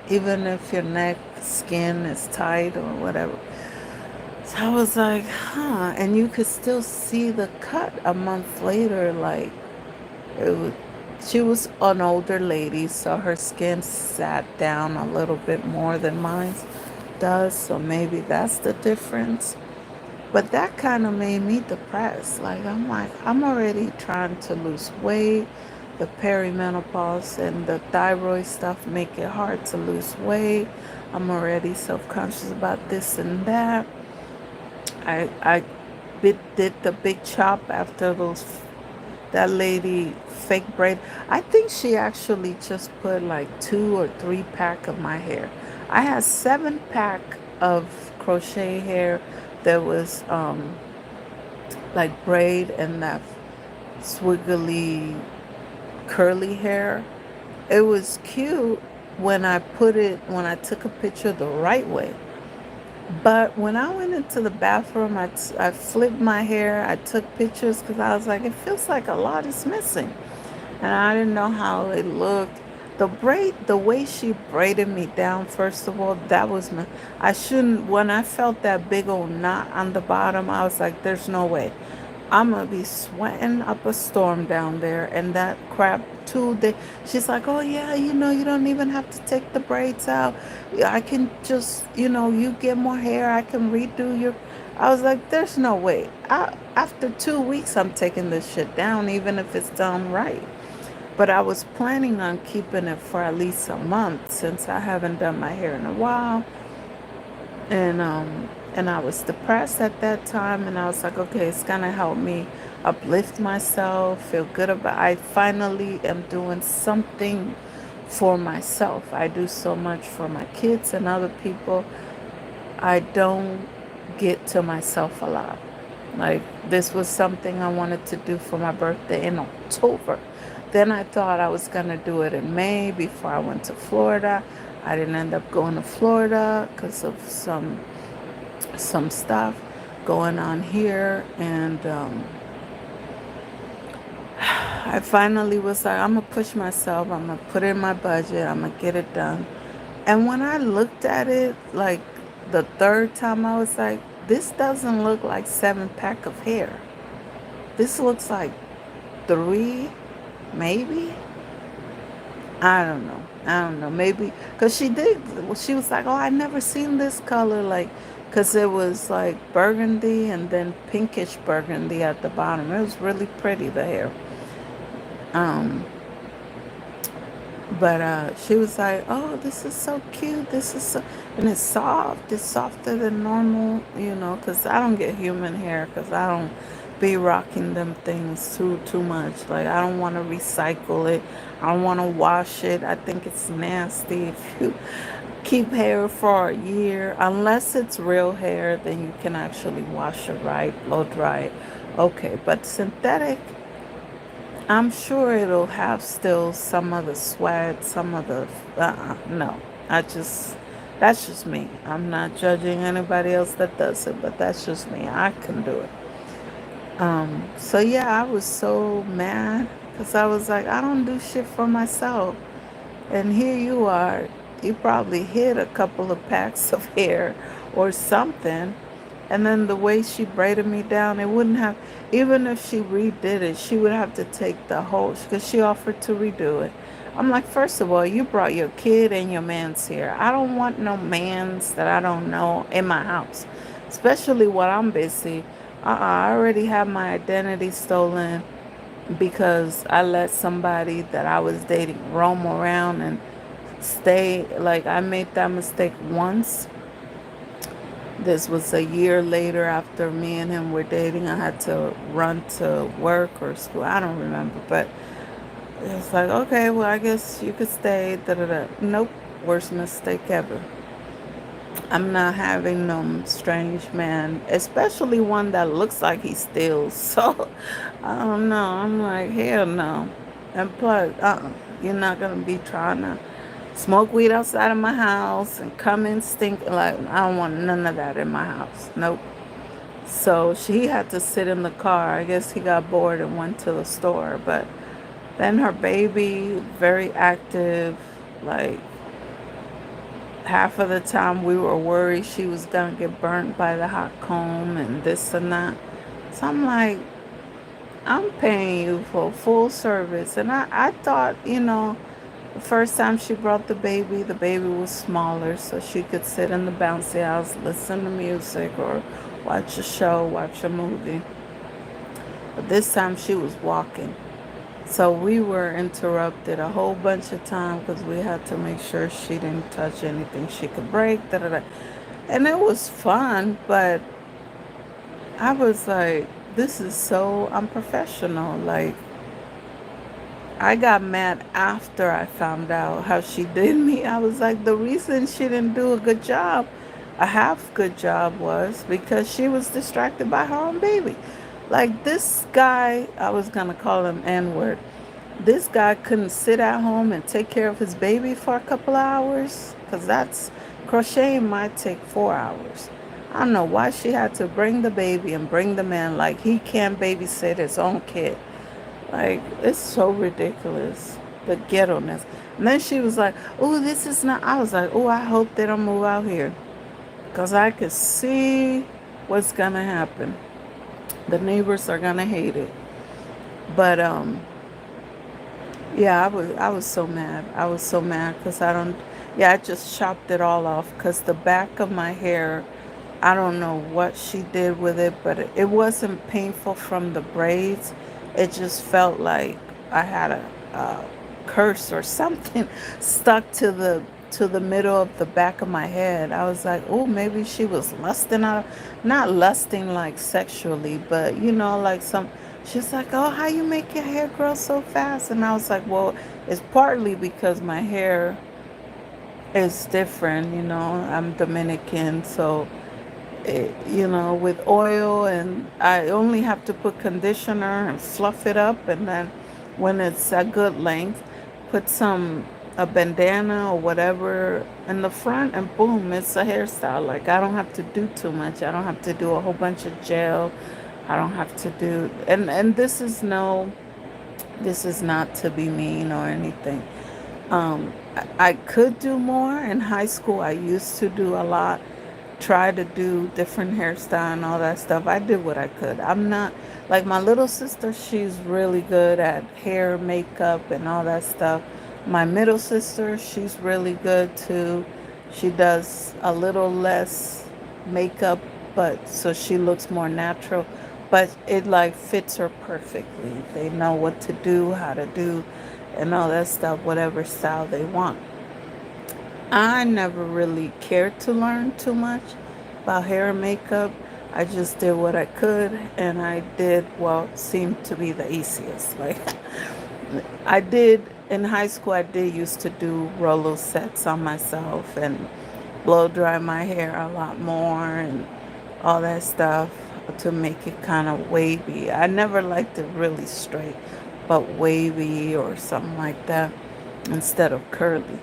even if your neck skin is tight or whatever. So I was like, huh. And you could still see the cut a month later. Like, it was, she was an older lady, so her skin sat down a little bit more than mine does. So maybe that's the difference. But that kind of made me depressed. Like, I'm like, I'm already trying to lose weight. The perimenopause and the thyroid stuff make it hard to lose weight. I'm already self-conscious about this and that. I did the big chop after those that lady fake braid. I think she actually just put like 2 or 3 pack of my hair. I had 7 pack of crochet hair that was like braid and that swiggly curly hair. It was cute when I took a picture the right way. But when I went into the bathroom, I flipped my hair. I took pictures because I was like, it feels like a lot is missing. And I didn't know how it looked. The braid, the way she braided me down, first of all, that was my, I shouldn't, when I felt that big old knot on the bottom, I was like, there's no way. I'm gonna be sweating up a storm down there, and that crap too. She's like, "Oh yeah, you don't even have to take the braids out. I can just, you get more hair. I can redo your." I was like, "There's no way. After 2 weeks, I'm taking this shit down, even if it's done right." But I was planning on keeping it for at least a month since I haven't done my hair in a while, and I was depressed at that time, and I was like, okay, it's gonna help me uplift myself, feel good about. I finally am doing something for myself. I do so much for my kids and other people. I don't get to myself a lot. Like, this was something I wanted to do for my birthday in October. Then I thought I was gonna do it in May before I went to Florida. I didn't end up going to Florida because of some stuff going on here, and I finally was like, I'm gonna push myself, I'm gonna put it in my budget, I'm gonna get it done. And when I looked at it like the third time, I was like, this doesn't look like 7 pack of hair. This looks like three, maybe. I don't know. Maybe because she did. She was like, "Oh, I never seen this color." Like, because it was like burgundy and then pinkish burgundy at the bottom. It was really pretty, the hair. Um, but she was like, "Oh, this is so cute. This is so," and it's soft. It's softer than normal, because I don't get human hair because I don't be rocking them things too much. Like, I don't want to recycle it. I don't want to wash it. I think it's nasty if you keep hair for a year. Unless it's real hair, then you can actually wash it right, blow dry it. Okay, but synthetic, I'm sure it'll have still some of the sweat, some of the. No, that's just me. I'm not judging anybody else that does it, but that's just me. I can do it. So yeah, I was so mad because I was like, I don't do shit for myself. And here you are, you probably hid a couple of packs of hair or something. And then the way she braided me down, it wouldn't have, even if she redid it, she would have to take the whole, because she offered to redo it. I'm like, first of all, you brought your kid and your man's here. I don't want no mans that I don't know in my house, especially when I'm busy. I already have my identity stolen because I let somebody that I was dating roam around and stay. Like, I made that mistake once. This was a year later after me and him were dating. I had to run to work or school. I don't remember, but it's like, okay, well, I guess you could stay. Da da da. Nope. Worst mistake ever. I'm not having no strange man, especially one that looks like he steals. So I don't know. I'm like, hell no. And plus, you're not gonna be trying to smoke weed outside of my house and come in stinking. Like, I don't want none of that in my house. Nope. So she had to sit in the car. I guess he got bored and went to the store. But then her baby, very active, like half of the time we were worried she was gonna get burnt by the hot comb and this and that. So I'm like, I'm paying you for full service. And I thought, the first time she brought the baby was smaller, so she could sit in the bouncy house, listen to music, or watch a show, watch a movie. But this time she was walking. So we were interrupted a whole bunch of time because we had to make sure she didn't touch anything she could break. Da, da, da. And it was fun, but I was like, this is so unprofessional. Like, I got mad after I found out how she did me. I was like, the reason she didn't do a good job, a half good job, was because she was distracted by her own baby. Like, this guy, I was going to call him N word. This guy couldn't sit at home and take care of his baby for a couple of hours because that's crocheting might take 4 hours. I don't know why she had to bring the baby and bring the man like he can't babysit his own kid. Like, it's so ridiculous, the ghetto-ness. And then she was like, oh, this is not, I was like, oh, I hope they don't move out here because I could see what's going to happen. The neighbors are going to hate it. But, yeah, I was so mad. I was so mad because I don't, yeah, I just chopped it all off because the back of my hair, I don't know what she did with it, but it wasn't painful from the braids. It just felt like I had a curse or something stuck to the middle of the back of my head. I was like, oh, maybe she was lusting out, not lusting like sexually, but like some. She's like, oh, how you make your hair grow so fast? And I was like, well, it's partly because my hair is different. I'm Dominican, so with oil, and I only have to put conditioner and fluff it up, and then when it's a good length, put some a bandana or whatever in the front, and boom, it's a hairstyle. Like, I don't have to do too much. I don't have to do a whole bunch of gel. I don't have to do, and this is not to be mean or anything. I could do more. In high school, I used to do a lot, try to do different hairstyle and all that stuff. I did what I could. I'm not like my little sister. She's really good at hair, makeup, and all that stuff. My middle sister, she's really good too. She does a little less makeup, but so she looks more natural. But it like fits her perfectly. They know what to do, how to do, and all that stuff, whatever style they want. I never really cared to learn too much about hair and makeup. I just did what I could, and I did what seemed to be the easiest. Like, I did in high school, I did used to do Rolo sets on myself and blow dry my hair a lot more and all that stuff to make it kind of wavy. I never liked it really straight, but wavy or something like that instead of curly.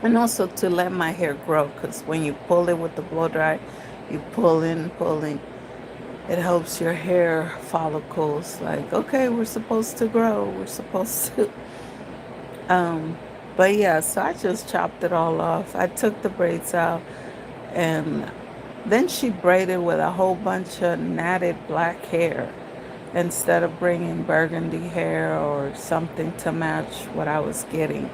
And also to let my hair grow, because when you pull it with the blow dry, you pull in, it helps your hair follicles. Like, okay, we're supposed to grow, we're supposed to. Um, but yeah, so I just chopped it all off. I took the braids out, and then she braided with a whole bunch of matted black hair. instead of bringing burgundy hair or something to match what I was getting.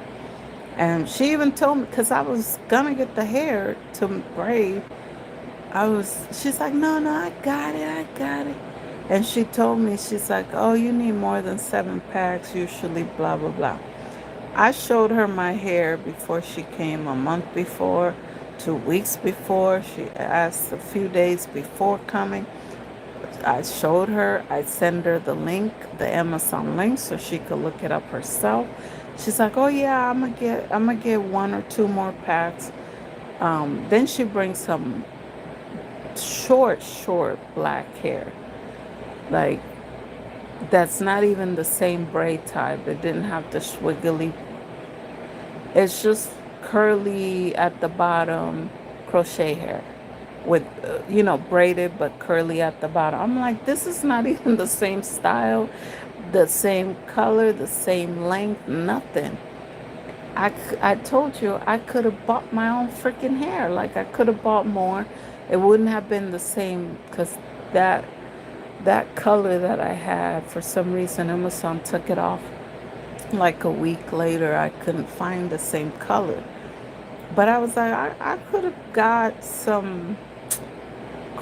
And she even told me, because I was gonna get the hair to braid, she's like, no, no, I got it. And she told me, she's like, oh, you need more than 7 packs, usually, blah, blah, blah. I showed her my hair before she came, a month before, 2 weeks before. She asked a few days before coming. I showed her, I sent her the link, the Amazon link, so she could look it up herself. She's like, oh yeah, I'm gonna get 1 or 2 more packs. Then she brings some short black hair. Like, that's not even the same braid type. It didn't have the swiggly. It's just curly at the bottom, crochet hair with, braided but curly at the bottom. I'm like, this is not even the same style, the same color, the same length, nothing. I told you I could have bought my own freaking hair. Like, I could have bought more. It wouldn't have been the same because that that color that I had, for some reason, Amazon took it off. Like a week later, I couldn't find the same color. But I was like, I could have got some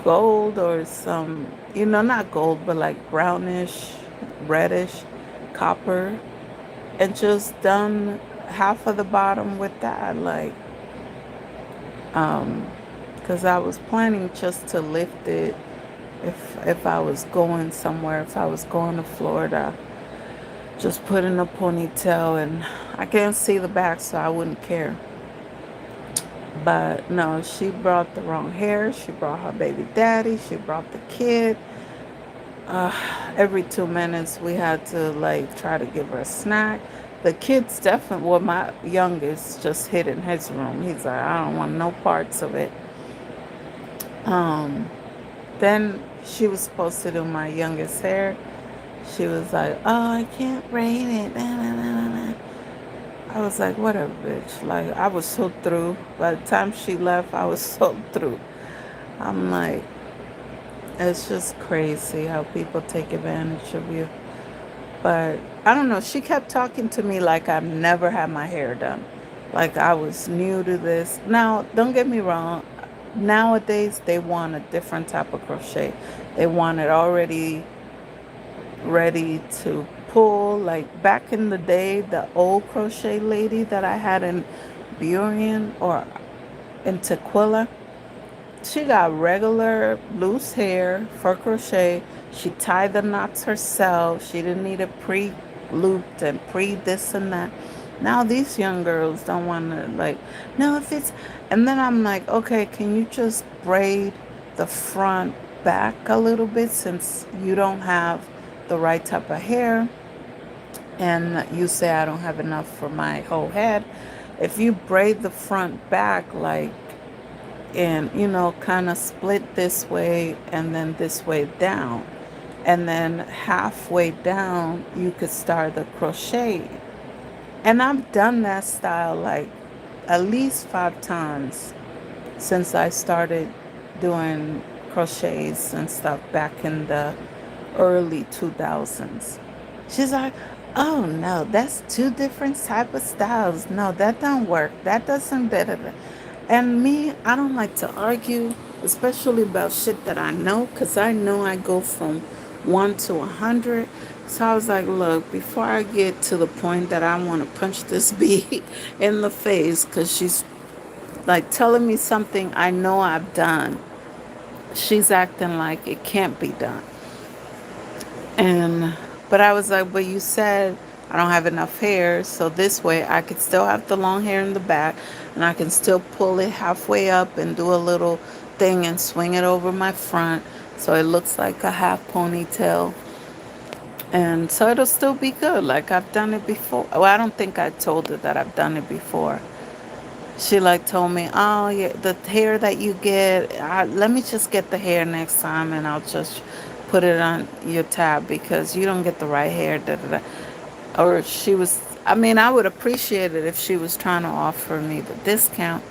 gold or some, not gold, but like brownish, reddish, copper, and just done half of the bottom with that. Like, um, because I was planning just to lift it if I was going somewhere, if I was going to Florida, just put in a ponytail, and I can't see the back, so I wouldn't care. But no, she brought the wrong hair. She brought her baby daddy. She brought the kid. Uh, every 2 minutes, we had to like try to give her a snack. The kid's definitely, well, my youngest just hid in his room. He's like, I don't want no parts of it. Um, then she was supposed to do my youngest hair. She was like, oh, I can't braid it. Nah, nah, nah, nah, nah. I was like, whatever, bitch. Like, I was so through. By the time she left, I was so through. I'm like, it's just crazy how people take advantage of you. But I don't know. She kept talking to me like I've never had my hair done. Like I was new to this. Now, don't get me wrong. Nowadays, they want a different type of crochet. They want it already ready to pull. Like back in the day, the old crochet lady that I had in Burien or in Tequila, she got regular loose hair for crochet. She tied the knots herself. She didn't need it pre looped and pre this and that. Now these young girls don't want to, like, no, if it's, and then I'm like, okay, can you just braid the front back a little bit since you don't have the right type of hair and you say I don't have enough for my whole head. If you braid the front back, like, and kind of split this way and then this way down, and then halfway down you could start the crochet. And I've done that style like at least 5 times since I started doing crochets and stuff back in the early 2000s. She's like, oh no, that's two different type of styles. No, that don't work. That doesn't better. And me, I don't like to argue, especially about shit that I know, because I know I go from 1 to 100. So I was like, look, before I get to the point that I want to punch this bee in the face, because she's like telling me something I know I've done, she's acting like it can't be done. And but I was like, but you said I don't have enough hair, so this way I could still have the long hair in the back and I can still pull it halfway up and do a little thing and swing it over my front so it looks like a half ponytail. And so it'll still be good. Like I've done it before. Well, I don't think I told her that I've done it before. She like told me, oh yeah, the hair that you get, let me just get the hair next time and I'll just put it on your tab because you don't get the right hair. Da, da, da. Or she was, I mean, I would appreciate it if she was trying to offer me the discount.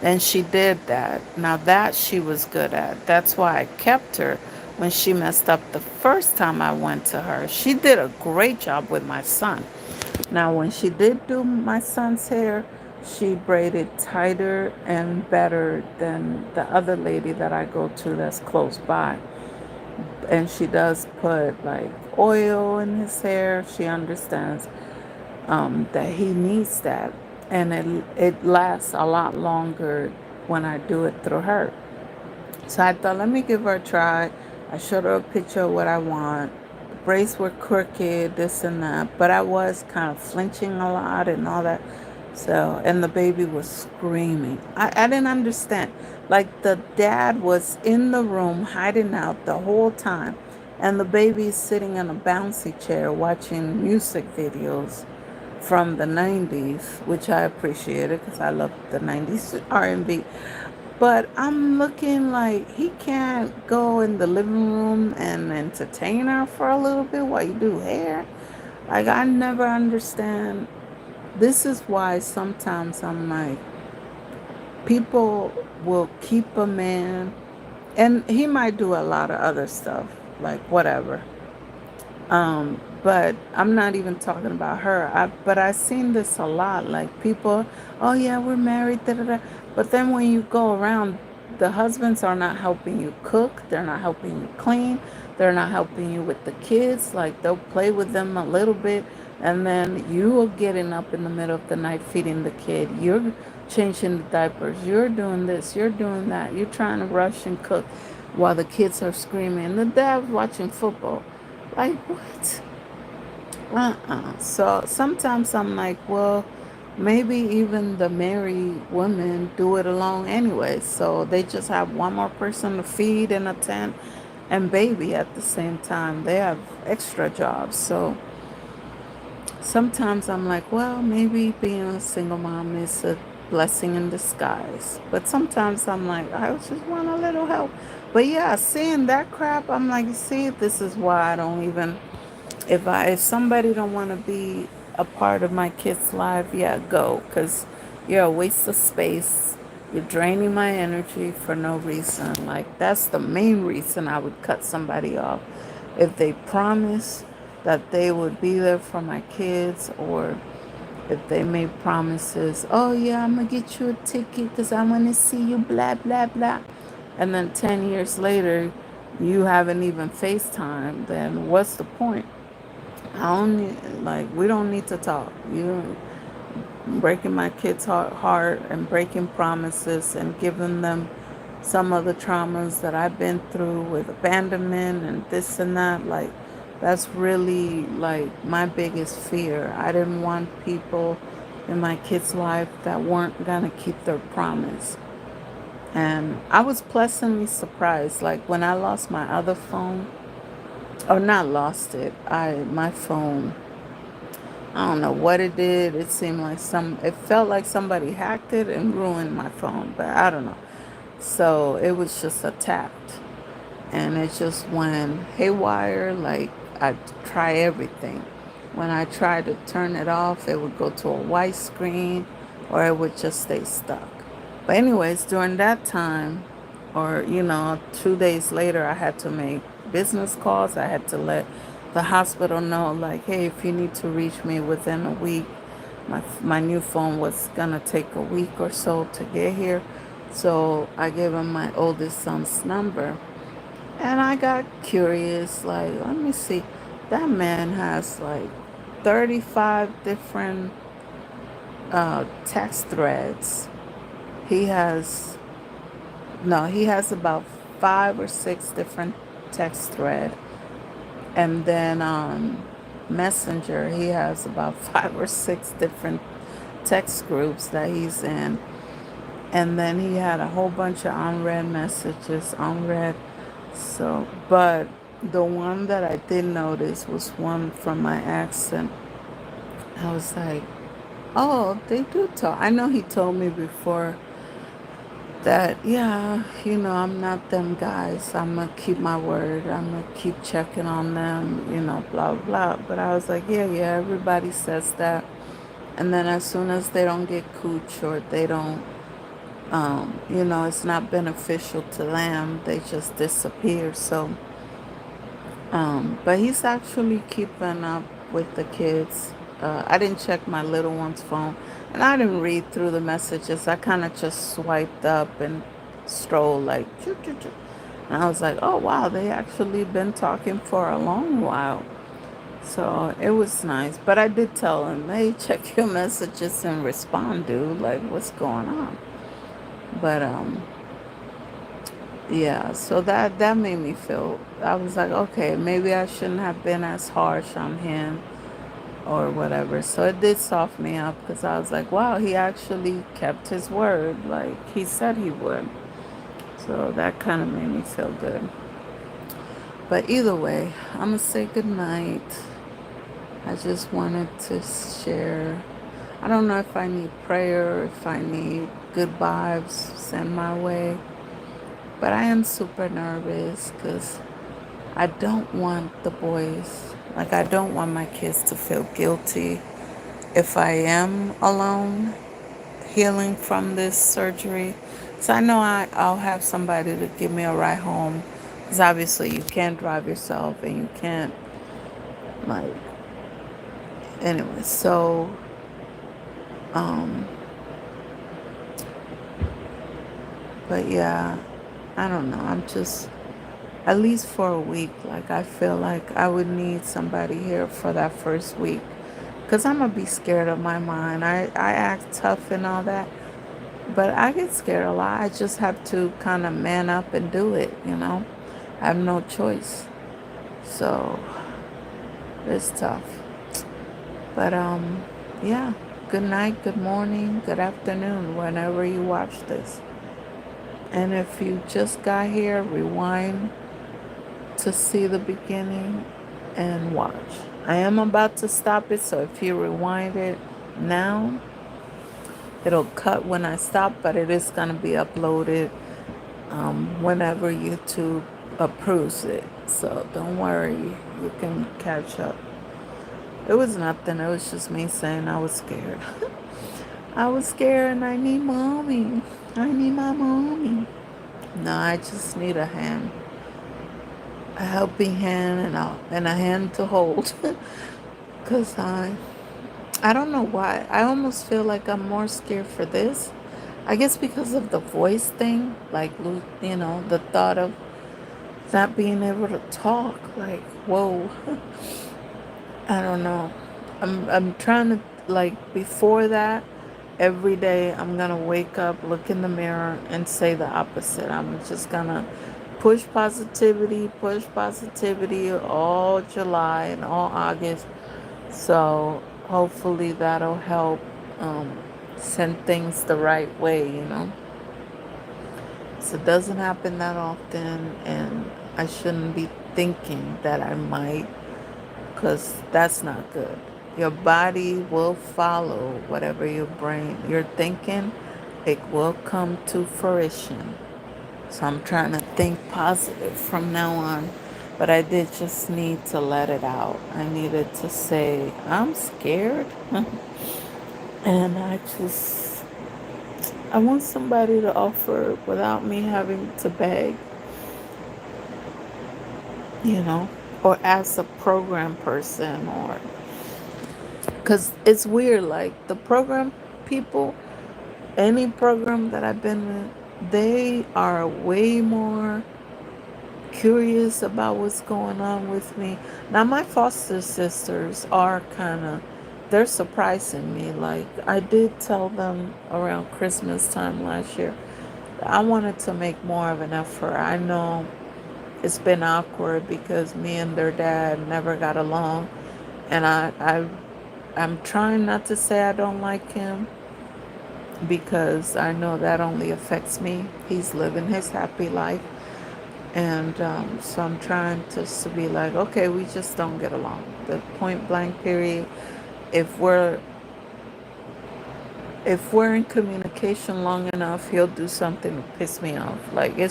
And she did that. Now that she was good at. That's why I kept her when she messed up the first time I went to her. She did a great job with my son. Now, when she did do my son's hair, she braided tighter and better than the other lady that I go to that's close by. And she does put like oil in his hair. She understands that he needs that. And it lasts a lot longer when I do it through her. So I thought, let me give her a try. I showed her a picture of what I want. The braids were crooked, this and that, but I was kind of flinching a lot and all that. So, and the baby was screaming. I didn't understand. Like the dad was in the room hiding out the whole time, and the baby's sitting in a bouncy chair watching music videos from the 90s, which I appreciated because I love the 90s R&B. But I'm looking like he can't go in the living room and entertain her for a little bit while you do hair. Like, I never understand. This is why sometimes I'm like, people will keep a man, and he might do a lot of other stuff, like whatever. But I'm not even talking about her. But I've seen this a lot. Like people, oh yeah, we're married, da da da. But then when you go around, the husbands are not helping you cook. They're not helping you clean. They're not helping you with the kids. Like they'll play with them a little bit, and then you are getting up in the middle of the night feeding the kid. You're changing the diapers. You're doing this. You're doing that. You're trying to rush and cook while the kids are screaming. The dad's watching football. Like, what? So sometimes I'm like, well, maybe even the married women do it alone anyway. So they just have one more person to feed and attend and baby at the same time. They have extra jobs. So sometimes I'm like, well, maybe being a single mom is a blessing in disguise. But sometimes I'm like, I just want a little help. But yeah, seeing that crap, I'm like, see, this is why I don't even, if somebody don't want to be a part of my kid's life, yeah, go, because you're a waste of space. You're draining my energy for no reason. Like that's the main reason I would cut somebody off. If they promise that they would be there for my kids, or if they made promises, oh yeah, I'm gonna get you a ticket because I want to see you, blah blah blah, and then 10 years later you haven't even FaceTime, then what's the point? I don't need, like, we don't need to talk. You breaking my kids' heart and breaking promises and giving them some of the traumas that I've been through with abandonment and this and that. Like, that's really like my biggest fear. I didn't want people in my kids' life that weren't gonna keep their promise. And I was pleasantly surprised. Like when I lost my other phone, or not lost it, I my phone, I don't know what it did. It seemed like it felt like somebody hacked it and ruined my phone, but I don't know. So it was just attacked and it just went haywire. Like I try everything. When I tried to turn it off, it would go to a white screen or it would just stay stuck. But anyways, during that time, or 2 days later, I had to make business calls. I had to let the hospital know, like, hey, if you need to reach me within a week, my new phone was gonna take a week or so to get here. So I gave him my oldest son's number, and I got curious. Like, let me see. That man has like 35 different text threads. He has No, he has about 5 or 6 different text thread, and then on Messenger he has about 5 or 6 different text groups that he's in, and then he had a whole bunch of unread messages, unread. So, but the one that I did notice was one from my ex, and I was like, oh, they do talk. I know he told me before that, yeah, I'm not them guys. I'm gonna keep my word. I'm gonna keep checking on them, blah blah. But I was like, yeah, yeah, everybody says that. And then as soon as they don't get cooch, or they don't, it's not beneficial to them, they just disappear. So But he's actually keeping up with the kids. I didn't check my little one's phone, and I didn't read through the messages. I kind of just swiped up and strolled like, choo, choo, choo. And I was like, oh wow, they actually been talking for a long while. So it was nice. But I did tell him, hey, check your messages and respond, dude. Like, what's going on? But yeah, so that made me feel. I was like, okay, maybe I shouldn't have been as harsh on him or whatever. So it did soften me up because I was like, wow, he actually kept his word, like he said he would. So that kind of made me feel good. But either way, I'm gonna say good night. I just wanted to share. I don't know if I need prayer, if I need good vibes sent my way, but I am super nervous because I don't want the boys, like, I don't want my kids to feel guilty if I am alone healing from this surgery. So I know I'll have somebody to give me a ride home because obviously you can't drive yourself and you can't, like, anyway. So, um, but yeah, I don't know. I'm just, at least for a week, like, I feel like I would need somebody here for that first week because I'm gonna be scared of my mind. I act tough and all that, but I get scared a lot. I just have to kind of man up and do it, you know? I have no choice. So it's tough. But yeah. Good night, good morning, good afternoon, whenever you watch this. And if you just got here, rewind to see the beginning and watch. I am about to stop it, so if you rewind it now, it'll cut when I stop, but it is going to be uploaded whenever YouTube approves it. So don't worry, you can catch up. It was nothing, it was just me saying I was scared. I was scared and I need mommy. I need my mommy. No, I just need a hand, a helping hand, and a hand to hold. Cause I don't know why. I almost feel like I'm more scared for this. I guess because of the voice thing, like, the thought of not being able to talk. Like, whoa, I don't know. I'm trying to, like, before that, every day I'm gonna wake up, look in the mirror, and say the opposite. I'm just gonna push positivity all July and all August. So hopefully that'll help send things the right way. So it doesn't happen that often, and I shouldn't be thinking that I might, because that's not good. Your body will follow whatever you're thinking, it will come to fruition. So I'm trying to think positive from now on. But I did just need to let it out. I needed to say, I'm scared. And I want somebody to offer without me having to beg, you know, or as a program person, or because it's weird. Like, the program people, any program that I've been with, they are way more curious about what's going on with me. Now, my foster sisters are kind of, they're surprising me. Like, I did tell them around Christmas time last year, I wanted to make more of an effort. I know it's been awkward because me and their dad never got along, and I'm trying not to say I don't like him because I know that only affects me. He's living his happy life. And so I'm trying to be like, okay, we just don't get along. The point blank period. If we're if we're in communication long enough, he'll do something to piss me off. Like, it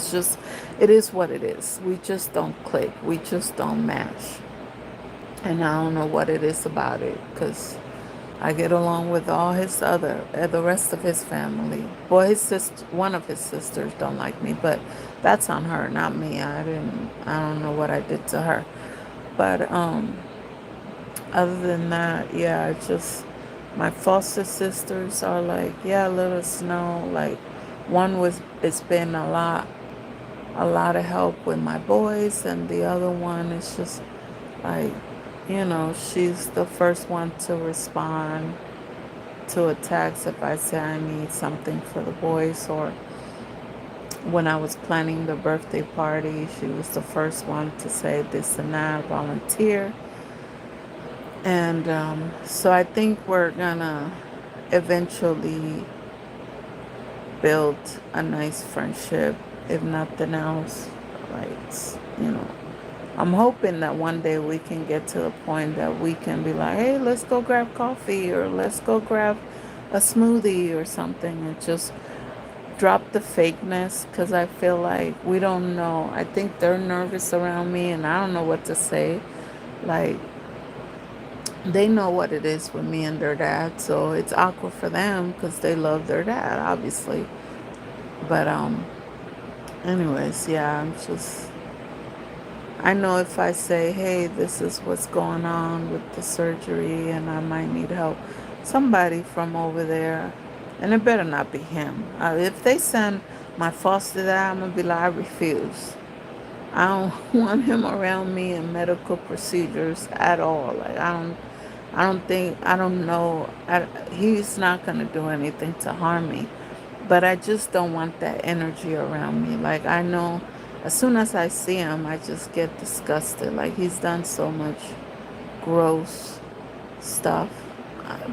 is what it is. We just don't click. We just don't match. And I don't know what it is about it, because I get along with the rest of his family. Well, one of his sisters don't like me, but that's on her, not me. I don't know what I did to her. But other than that, yeah, it's just my foster sisters are like, yeah, let us know. Like one was it's been a lot of help with my boys, and the other one is just like, she's the first one to respond to a text if I say I need something for the boys, or when I was planning the birthday party, she was the first one to say this and that, volunteer. And so I think we're gonna eventually build a nice friendship, if nothing else. Like, you know, I'm hoping that one day we can get to the point that we can be like, hey, let's go grab coffee, or let's go grab a smoothie or something, and just drop the fakeness, because I feel like we don't know. I think they're nervous around me and I don't know what to say. Like, they know what it is with me and their dad, so it's awkward for them because they love their dad, obviously. But anyways, yeah, I know if I say, hey, this is what's going on with the surgery and I might need help, somebody from over there, and it better not be him. If they send my foster dad, I'm gonna be like, I refuse. I don't want him around me in medical procedures at all. Like, I don't know. He's not gonna do anything to harm me, but I just don't want that energy around me. Like, I know as soon as I see him, I just get disgusted. Like, he's done so much gross stuff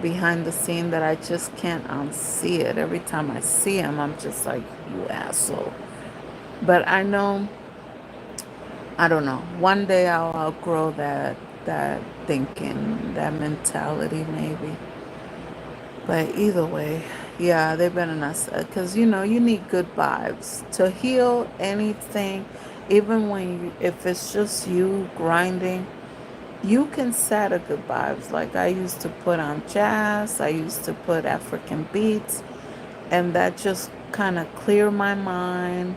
behind the scene that I just can't unsee it. Every time I see him, I'm just like, you asshole. But I know, I don't know. One day I'll outgrow that thinking, that mentality, maybe. But either way, yeah, they've been in us because you need good vibes to heal anything. Even when if it's just you grinding, you can set a good vibes. Like, I used to put on jazz, I used to put African beats, and that just kind of clear my mind,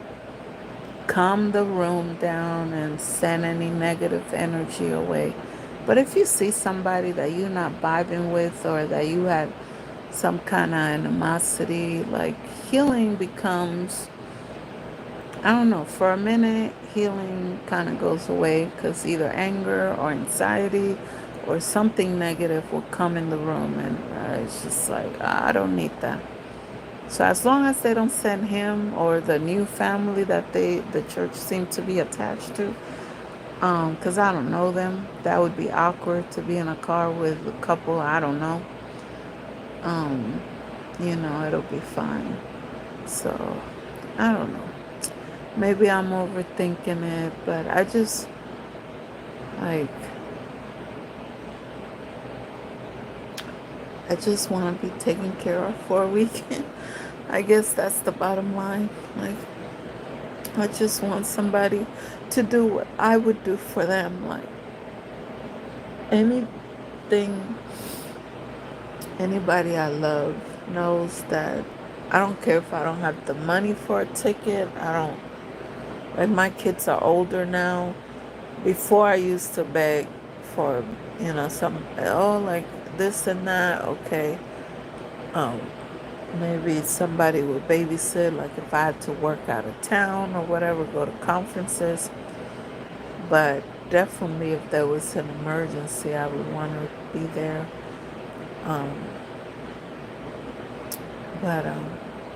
calm the room down, and send any negative energy away. But if you see somebody that you're not vibing with, or that you had some kind of animosity, like, healing becomes, I don't know, for a minute, healing kind of goes away because either anger or anxiety or something negative will come in the room, and it's just like, I don't need that. So as long as they don't send him or the new family that the church seem to be attached to, because I don't know them, that would be awkward to be in a car with a couple I don't know. Um, it'll be fine. So I don't know. Maybe I'm overthinking it, but I just like I just want to be taken care of for a weekend. I guess that's the bottom line. Like, I just want somebody to do what I would do for them. Like, anything anybody I love knows that I don't care if I don't have the money for a ticket. I don't, like, my kids are older now. Before I used to beg for, some, oh, like this and that, okay. Um, Maybe somebody would babysit, like if I had to work out of town or whatever, go to conferences. But definitely, if there was an emergency, I would want to be there. Um, but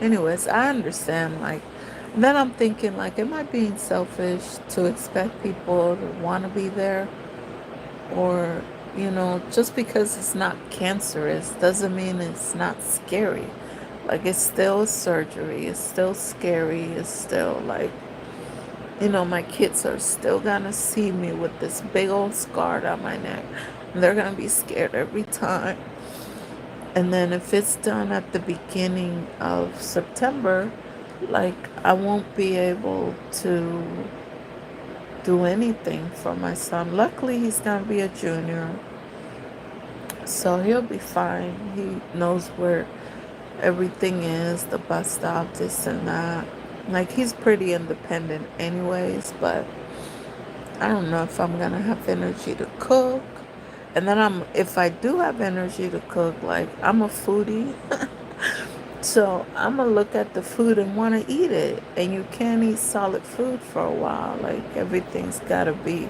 anyways, I understand. Like, then I'm thinking, like, am I being selfish to expect people to want to be there? Or, just because it's not cancerous doesn't mean it's not scary. Like, it's still surgery, it's still scary, it's still like, my kids are still gonna see me with this big old scar on my neck. And they're gonna be scared every time. And then if it's done at the beginning of September, like, I won't be able to do anything for my son. Luckily, he's gonna be a junior, so he'll be fine. He knows where everything is, the bus stop, this and that. Like, he's pretty independent anyways, but I don't know if I'm gonna have energy to cook. And then if I do have energy to cook, like I'm a foodie, so I'm gonna look at the food and want to eat it. And you can't eat solid food for a while. Like everything's gotta be,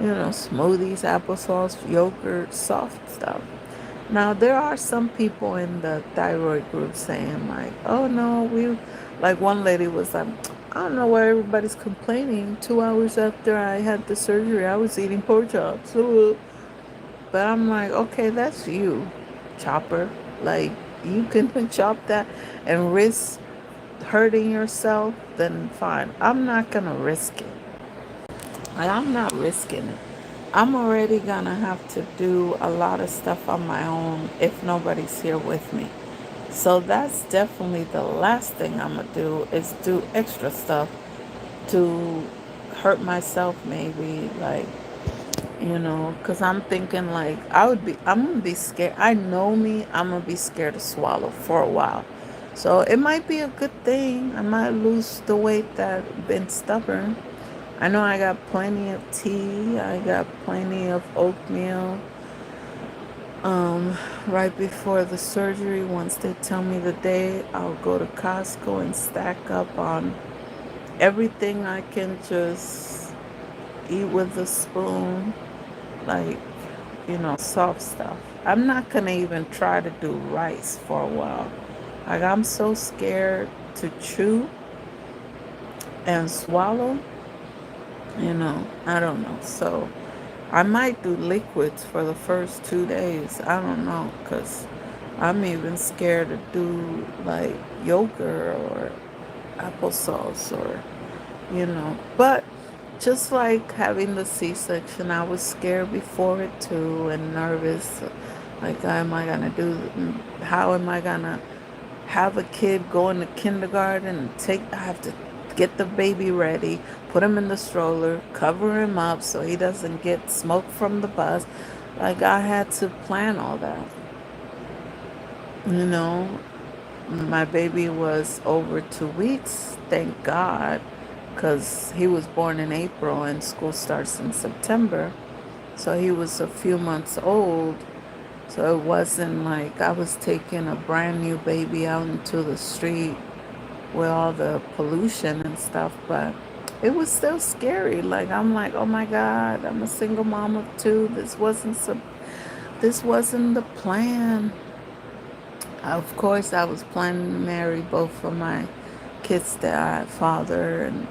smoothies, applesauce, yogurt, soft stuff. Now, there are some people in the thyroid group saying, like, oh no, like one lady was like, I don't know why everybody's complaining. 2 hours after I had the surgery, I was eating pork chops. But I'm like, okay, that's you, chopper. Like, you can chop that and risk hurting yourself, then fine. I'm not gonna risk it. I'm not risking it. I'm already gonna have to do a lot of stuff on my own if nobody's here with me. So that's definitely the last thing I'm gonna do is do extra stuff to hurt myself maybe like because I'm thinking like I'm gonna be scared. I know me, I'm gonna be scared to swallow for a while. So it might be a good thing. I might lose the weight that been stubborn. I know I got plenty of tea. I got plenty of oatmeal. Right before the surgery, once they tell me the day, I'll go to Costco and stack up on everything I can just eat with a spoon, like, soft stuff. I'm not gonna even try to do rice for a while. Like, I'm so scared to chew and swallow, I don't know. So, I might do liquids for the first 2 days. I don't know, because I'm even scared to do like yogurt or applesauce But just like having the C-section, I was scared before it too and nervous. Like, how am I gonna have a kid go into kindergarten and I have to get the baby ready, put him in the stroller, cover him up so he doesn't get smoke from the bus. Like, I had to plan all that. You know, my baby was over 2 weeks, thank God, because he was born in April and school starts in September. So he was a few months old. So it wasn't like I was taking a brand new baby out into the street with all the pollution and stuff, but it was still scary. Like, I'm like, oh my God, I'm a single mom of two. This wasn't the plan. Of course, I was planning to marry both of my kids' dad, father, and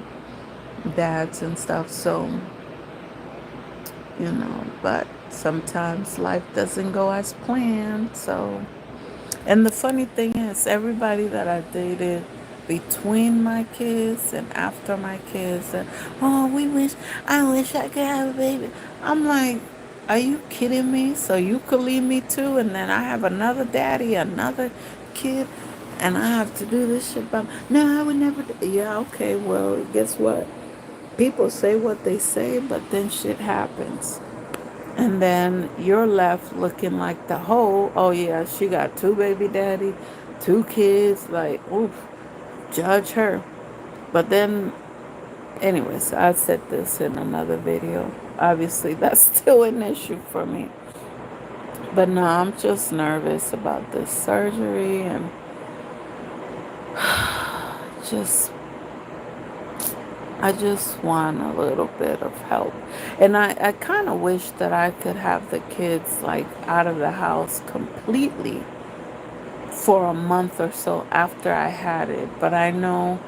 dads and stuff. So, but sometimes life doesn't go as planned. So, and the funny thing is, everybody that I dated between my kids and after my kids, oh, I wish I could have a baby. I'm like, are you kidding me? So you could leave me too, and then I have another daddy, another kid, and I have to do this shit by. No, I would never. Yeah, okay. Well, guess what? People say what they say, but then shit happens. And then you're left looking like the whole, oh yeah, she got two baby daddy, two kids, like, oof, judge her. But then, anyways, I said this in another video. Obviously, that's still an issue for me. But no, I'm just nervous about this surgery and just I just want a little bit of help. And I kind of wish that I could have the kids like out of the house completely for a month or so after I had it. But I know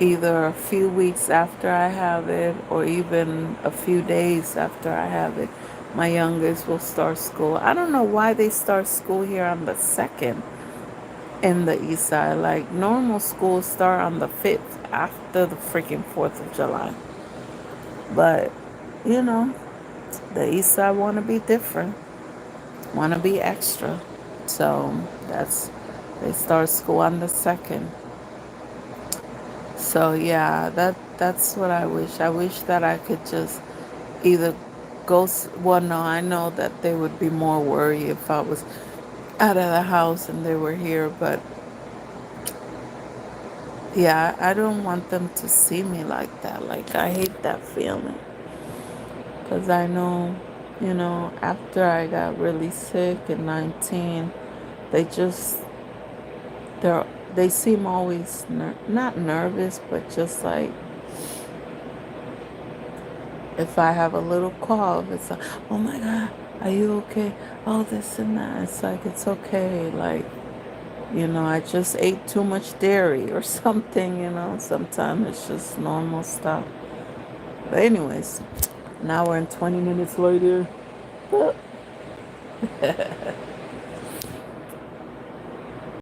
either a few weeks after I have it or even a few days after I have it, my youngest will start school. I don't know why they start school here on the 2nd in the east side. Like, normal schools start on the 5th after the freaking 4th of July. But, you know, the east side want to be different, want to be extra. So they start school on the 2nd. So yeah, that's what I wish. I wish that I could just either well, no, I know that they would be more worried if I was out of the house and they were here, but yeah, I don't want them to see me like that. Like, I hate that feeling. Because I know, after I got really sick at 19, they just, they're, they seem always, not nervous, but just like, if I have a little cough, it's like, oh my God, are you okay? Oh, this and that. It's like, it's okay. Like, I just ate too much dairy or something. Sometimes it's just normal stuff. But anyways, now we're in 20 minutes later.